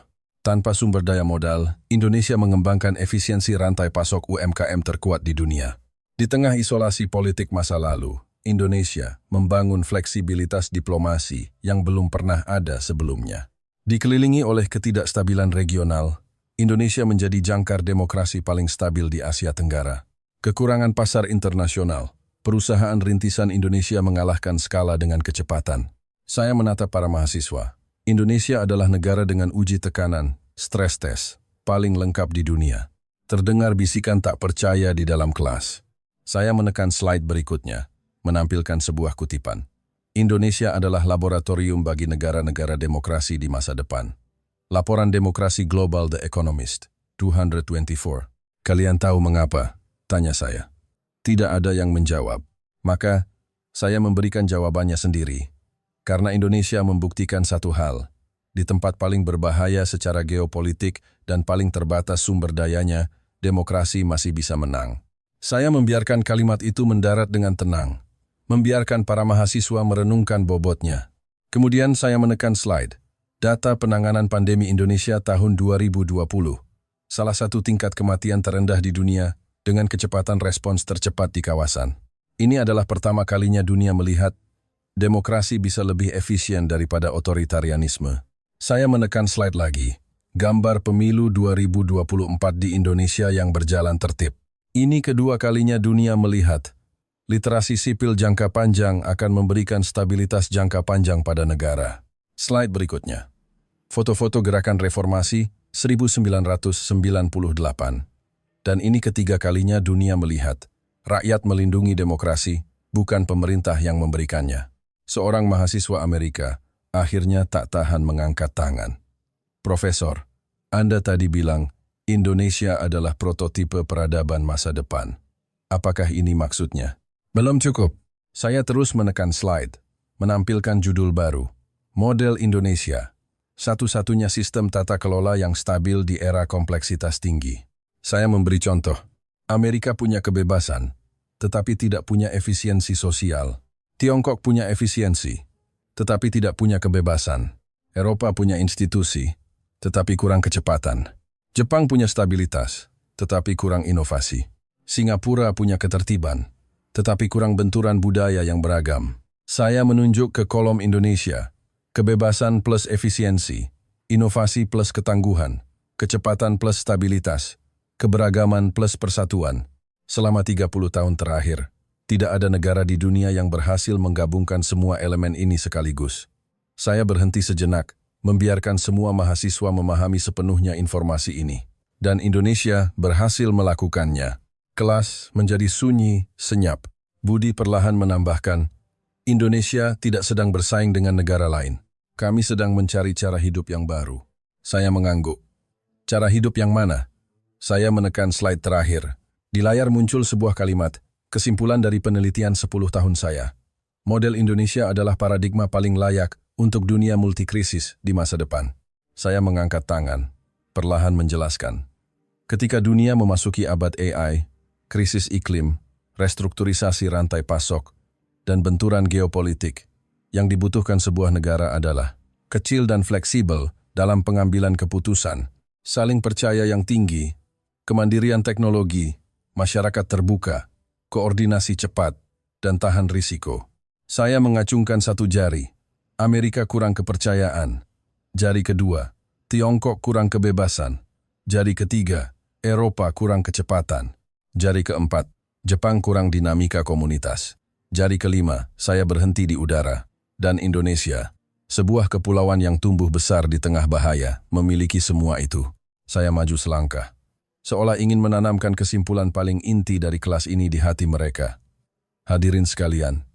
Tanpa sumber daya modal, Indonesia mengembangkan efisiensi rantai pasok UMKM terkuat di dunia. Di tengah isolasi politik masa lalu, Indonesia membangun fleksibilitas diplomasi yang belum pernah ada sebelumnya. Dikelilingi oleh ketidakstabilan regional, Indonesia menjadi jangkar demokrasi paling stabil di Asia Tenggara. Kekurangan pasar internasional, perusahaan rintisan Indonesia mengalahkan skala dengan kecepatan. Saya menatap para mahasiswa. Indonesia adalah negara dengan uji tekanan, stress test, paling lengkap di dunia. Terdengar bisikan tak percaya di dalam kelas. Saya menekan slide berikutnya, menampilkan sebuah kutipan. Indonesia adalah laboratorium bagi negara-negara demokrasi di masa depan. Laporan Demokrasi Global The Economist, 224. Kalian tahu mengapa? Tanya saya. Tidak ada yang menjawab. Maka, saya memberikan jawabannya sendiri. Karena Indonesia membuktikan satu hal. Di tempat paling berbahaya secara geopolitik dan paling terbatas sumber dayanya, demokrasi masih bisa menang. Saya membiarkan kalimat itu mendarat dengan tenang. Membiarkan para mahasiswa merenungkan bobotnya. Kemudian saya menekan slide. Data penanganan pandemi Indonesia tahun 2020. Salah satu tingkat kematian terendah di dunia dengan kecepatan respons tercepat di kawasan. Ini adalah pertama kalinya dunia melihat demokrasi bisa lebih efisien daripada otoritarianisme. Saya menekan slide lagi. Gambar pemilu 2024 di Indonesia yang berjalan tertib. Ini kedua kalinya dunia melihat literasi sipil jangka panjang akan memberikan stabilitas jangka panjang pada negara. Slide berikutnya. Foto-foto gerakan reformasi 1998. Dan ini ketiga kalinya dunia melihat rakyat melindungi demokrasi, bukan pemerintah yang memberikannya. Seorang mahasiswa Amerika akhirnya tak tahan mengangkat tangan. Profesor, Anda tadi bilang Indonesia adalah prototipe peradaban masa depan. Apakah ini maksudnya? Belum cukup. Saya terus menekan slide, menampilkan judul baru. Model Indonesia. Satu-satunya sistem tata kelola yang stabil di era kompleksitas tinggi. Saya memberi contoh. Amerika punya kebebasan, tetapi tidak punya efisiensi sosial. Tiongkok punya efisiensi, tetapi tidak punya kebebasan. Eropa punya institusi, tetapi kurang kecepatan. Jepang punya stabilitas, tetapi kurang inovasi. Singapura punya ketertiban, tetapi kurang benturan budaya yang beragam. Saya menunjuk ke kolom Indonesia. Kebebasan plus efisiensi, inovasi plus ketangguhan, kecepatan plus stabilitas, keberagaman plus persatuan. Selama 30 tahun terakhir, tidak ada negara di dunia yang berhasil menggabungkan semua elemen ini sekaligus. Saya berhenti sejenak, membiarkan semua mahasiswa memahami sepenuhnya informasi ini. Dan Indonesia berhasil melakukannya. Kelas menjadi sunyi, senyap. Budi perlahan menambahkan, Indonesia tidak sedang bersaing dengan negara lain. Kami sedang mencari cara hidup yang baru. Saya mengangguk. Cara hidup yang mana? Saya menekan slide terakhir. Di layar muncul sebuah kalimat, kesimpulan dari penelitian 10 tahun saya. Model Indonesia adalah paradigma paling layak untuk dunia multikrisis di masa depan. Saya mengangkat tangan, perlahan menjelaskan. Ketika dunia memasuki abad AI, krisis iklim, restrukturisasi rantai pasok, dan benturan geopolitik, yang dibutuhkan sebuah negara adalah kecil dan fleksibel dalam pengambilan keputusan, saling percaya yang tinggi, kemandirian teknologi, masyarakat terbuka, koordinasi cepat, dan tahan risiko. Saya mengacungkan satu jari. Amerika kurang kepercayaan. Jari kedua, Tiongkok kurang kebebasan. Jari ketiga, Eropa kurang kecepatan. Jari keempat, Jepang kurang dinamika komunitas. Jari kelima, saya berhenti di udara. Dan Indonesia, sebuah kepulauan yang tumbuh besar di tengah bahaya, memiliki semua itu. Saya maju selangkah, seolah ingin menanamkan kesimpulan paling inti dari kelas ini di hati mereka. Hadirin sekalian,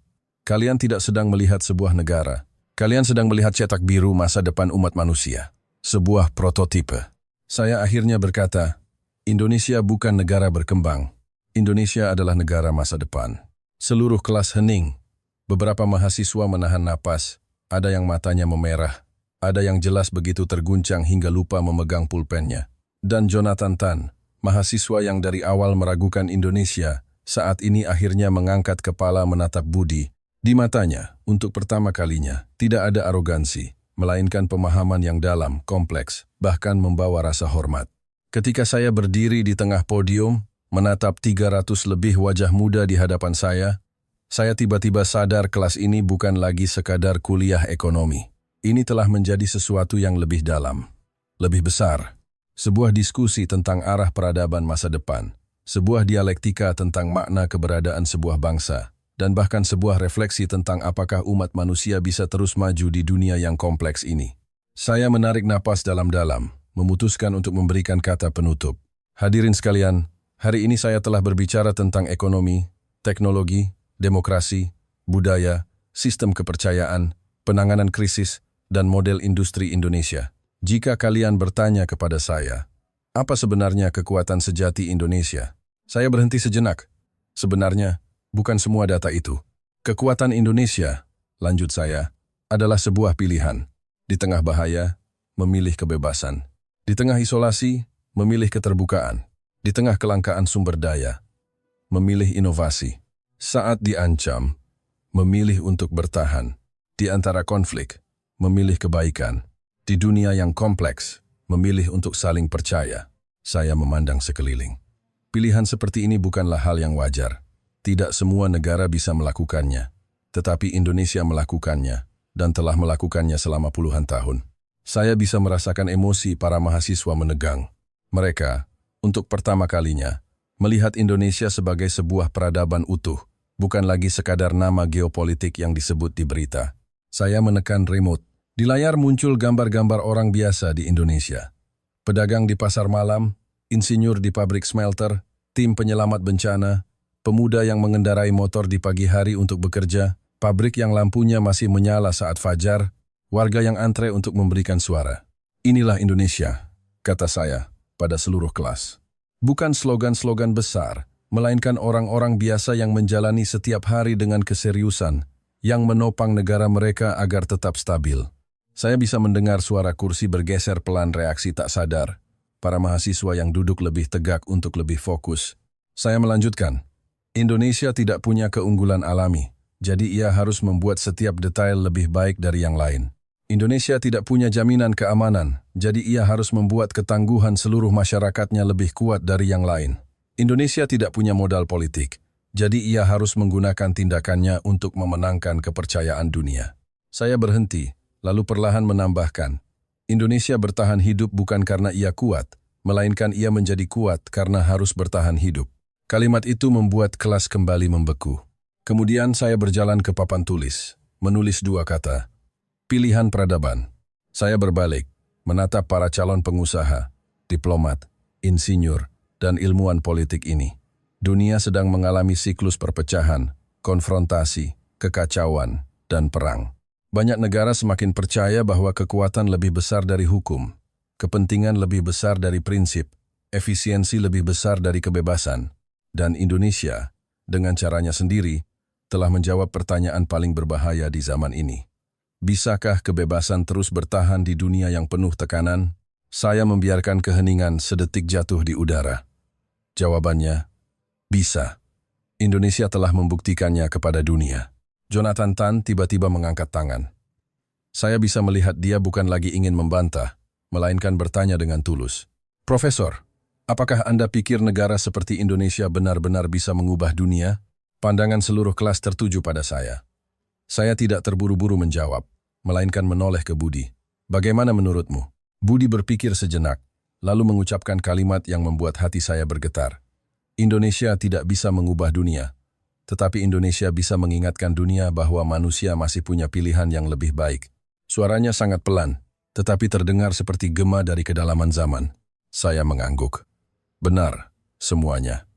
kalian tidak sedang melihat sebuah negara. Kalian sedang melihat cetak biru masa depan umat manusia. Sebuah prototipe. Saya akhirnya berkata, Indonesia bukan negara berkembang. Indonesia adalah negara masa depan. Seluruh kelas hening. Beberapa mahasiswa menahan napas. Ada yang matanya memerah. Ada yang jelas begitu terguncang hingga lupa memegang pulpennya. Dan Jonathan Tan, mahasiswa yang dari awal meragukan Indonesia, saat ini akhirnya mengangkat kepala menatap Budi. Di matanya, untuk pertama kalinya, tidak ada arogansi, melainkan pemahaman yang dalam, kompleks, bahkan membawa rasa hormat. Ketika saya berdiri di tengah podium, menatap 300 lebih wajah muda di hadapan saya tiba-tiba sadar kelas ini bukan lagi sekadar kuliah ekonomi. Ini telah menjadi sesuatu yang lebih dalam, lebih besar. Sebuah diskusi tentang arah peradaban masa depan, sebuah dialektika tentang makna keberadaan sebuah bangsa, dan bahkan sebuah refleksi tentang apakah umat manusia bisa terus maju di dunia yang kompleks ini. Saya menarik napas dalam-dalam, memutuskan untuk memberikan kata penutup. Hadirin sekalian, hari ini saya telah berbicara tentang ekonomi, teknologi, demokrasi, budaya, sistem kepercayaan, penanganan krisis, dan model industri Indonesia. Jika kalian bertanya kepada saya, apa sebenarnya kekuatan sejati Indonesia? Saya berhenti sejenak. Sebenarnya, bukan semua data itu. Kekuatan Indonesia, lanjut saya, adalah sebuah pilihan. Di tengah bahaya, memilih kebebasan. Di tengah isolasi, memilih keterbukaan. Di tengah kelangkaan sumber daya, memilih inovasi. Saat diancam, memilih untuk bertahan. Di antara konflik, memilih kebaikan. Di dunia yang kompleks, memilih untuk saling percaya. Saya memandang sekeliling. Pilihan seperti ini bukanlah hal yang wajar. Tidak semua negara bisa melakukannya. Tetapi Indonesia melakukannya, dan telah melakukannya selama puluhan tahun. Saya bisa merasakan emosi para mahasiswa menegang. Mereka, untuk pertama kalinya, melihat Indonesia sebagai sebuah peradaban utuh, bukan lagi sekadar nama geopolitik yang disebut di berita. Saya menekan remote. Di layar muncul gambar-gambar orang biasa di Indonesia. Pedagang di pasar malam, insinyur di pabrik smelter, tim penyelamat bencana, pemuda yang mengendarai motor di pagi hari untuk bekerja, pabrik yang lampunya masih menyala saat fajar, warga yang antre untuk memberikan suara. Inilah Indonesia, kata saya, pada seluruh kelas. Bukan slogan-slogan besar, melainkan orang-orang biasa yang menjalani setiap hari dengan keseriusan, yang menopang negara mereka agar tetap stabil. Saya bisa mendengar suara kursi bergeser pelan reaksi tak sadar, para mahasiswa yang duduk lebih tegak untuk lebih fokus. Saya melanjutkan, Indonesia tidak punya keunggulan alami, jadi ia harus membuat setiap detail lebih baik dari yang lain. Indonesia tidak punya jaminan keamanan, jadi ia harus membuat ketangguhan seluruh masyarakatnya lebih kuat dari yang lain. Indonesia tidak punya modal politik, jadi ia harus menggunakan tindakannya untuk memenangkan kepercayaan dunia. Saya berhenti, lalu perlahan menambahkan, Indonesia bertahan hidup bukan karena ia kuat, melainkan ia menjadi kuat karena harus bertahan hidup. Kalimat itu membuat kelas kembali membeku. Kemudian saya berjalan ke papan tulis, menulis dua kata, pilihan peradaban. Saya berbalik, menatap para calon pengusaha, diplomat, insinyur, dan ilmuwan politik ini. Dunia sedang mengalami siklus perpecahan, konfrontasi, kekacauan, dan perang. Banyak negara semakin percaya bahwa kekuatan lebih besar dari hukum, kepentingan lebih besar dari prinsip, efisiensi lebih besar dari kebebasan. Dan Indonesia, dengan caranya sendiri, telah menjawab pertanyaan paling berbahaya di zaman ini. Bisakah kebebasan terus bertahan di dunia yang penuh tekanan? Saya membiarkan keheningan sedetik jatuh di udara. Jawabannya, bisa. Indonesia telah membuktikannya kepada dunia. Jonathan Tan tiba-tiba mengangkat tangan. Saya bisa melihat dia bukan lagi ingin membantah, melainkan bertanya dengan tulus. Profesor, apakah Anda pikir negara seperti Indonesia benar-benar bisa mengubah dunia? Pandangan seluruh kelas tertuju pada saya. Saya tidak terburu-buru menjawab, melainkan menoleh ke Budi. Bagaimana menurutmu? Budi berpikir sejenak, lalu mengucapkan kalimat yang membuat hati saya bergetar. Indonesia tidak bisa mengubah dunia, tetapi Indonesia bisa mengingatkan dunia bahwa manusia masih punya pilihan yang lebih baik. Suaranya sangat pelan, tetapi terdengar seperti gema dari kedalaman zaman. Saya mengangguk. Benar, semuanya.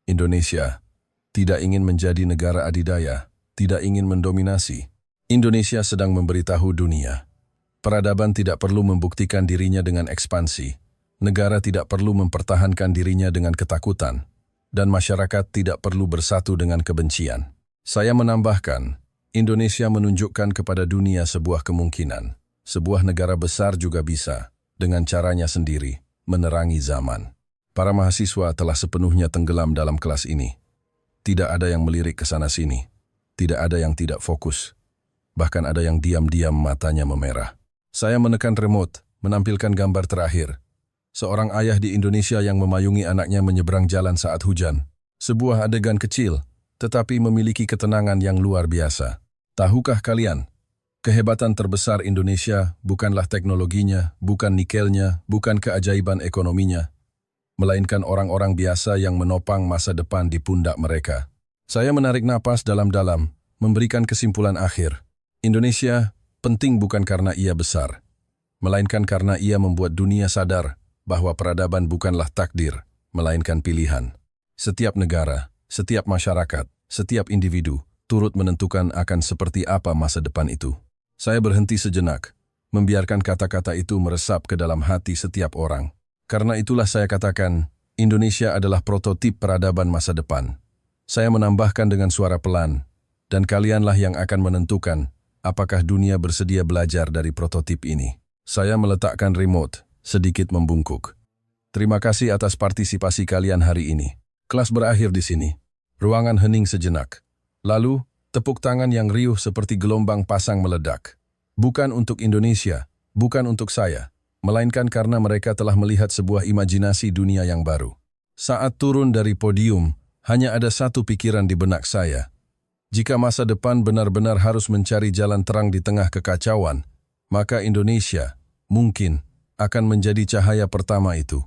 Indonesia tidak ingin menjadi negara adidaya, tidak ingin mendominasi. Indonesia sedang memberitahu dunia. Peradaban tidak perlu membuktikan dirinya dengan ekspansi. Negara tidak perlu mempertahankan dirinya dengan ketakutan. Dan masyarakat tidak perlu bersatu dengan kebencian. Saya menambahkan, Indonesia menunjukkan kepada dunia sebuah kemungkinan. Sebuah negara besar juga bisa, dengan caranya sendiri, menerangi zaman. Para mahasiswa telah sepenuhnya tenggelam dalam kelas ini. Tidak ada yang melirik ke sana-sini. Tidak ada yang tidak fokus. Bahkan ada yang diam-diam matanya memerah. Saya menekan remote, menampilkan gambar terakhir. Seorang ayah di Indonesia yang memayungi anaknya menyeberang jalan saat hujan. Sebuah adegan kecil, tetapi memiliki ketenangan yang luar biasa. Tahukah kalian, kehebatan terbesar Indonesia bukanlah teknologinya, bukan nikelnya, bukan keajaiban ekonominya, melainkan orang-orang biasa yang menopang masa depan di pundak mereka. Saya menarik napas dalam-dalam, memberikan kesimpulan akhir. Indonesia penting bukan karena ia besar, melainkan karena ia membuat dunia sadar bahwa peradaban bukanlah takdir, melainkan pilihan. Setiap negara, setiap masyarakat, setiap individu turut menentukan akan seperti apa masa depan itu. Saya berhenti sejenak, membiarkan kata-kata itu meresap ke dalam hati setiap orang. Karena itulah saya katakan, Indonesia adalah prototip peradaban masa depan. Saya menambahkan dengan suara pelan, dan kalianlah yang akan menentukan apakah dunia bersedia belajar dari prototip ini. Saya meletakkan remote, sedikit membungkuk. Terima kasih atas partisipasi kalian hari ini. Kelas berakhir di sini. Ruangan hening sejenak. Lalu, tepuk tangan yang riuh seperti gelombang pasang meledak. Bukan untuk Indonesia, bukan untuk saya, melainkan karena mereka telah melihat sebuah imajinasi dunia yang baru. Saat turun dari podium, hanya ada satu pikiran di benak saya. Jika masa depan benar-benar harus mencari jalan terang di tengah kekacauan, maka Indonesia, mungkin, akan menjadi cahaya pertama itu.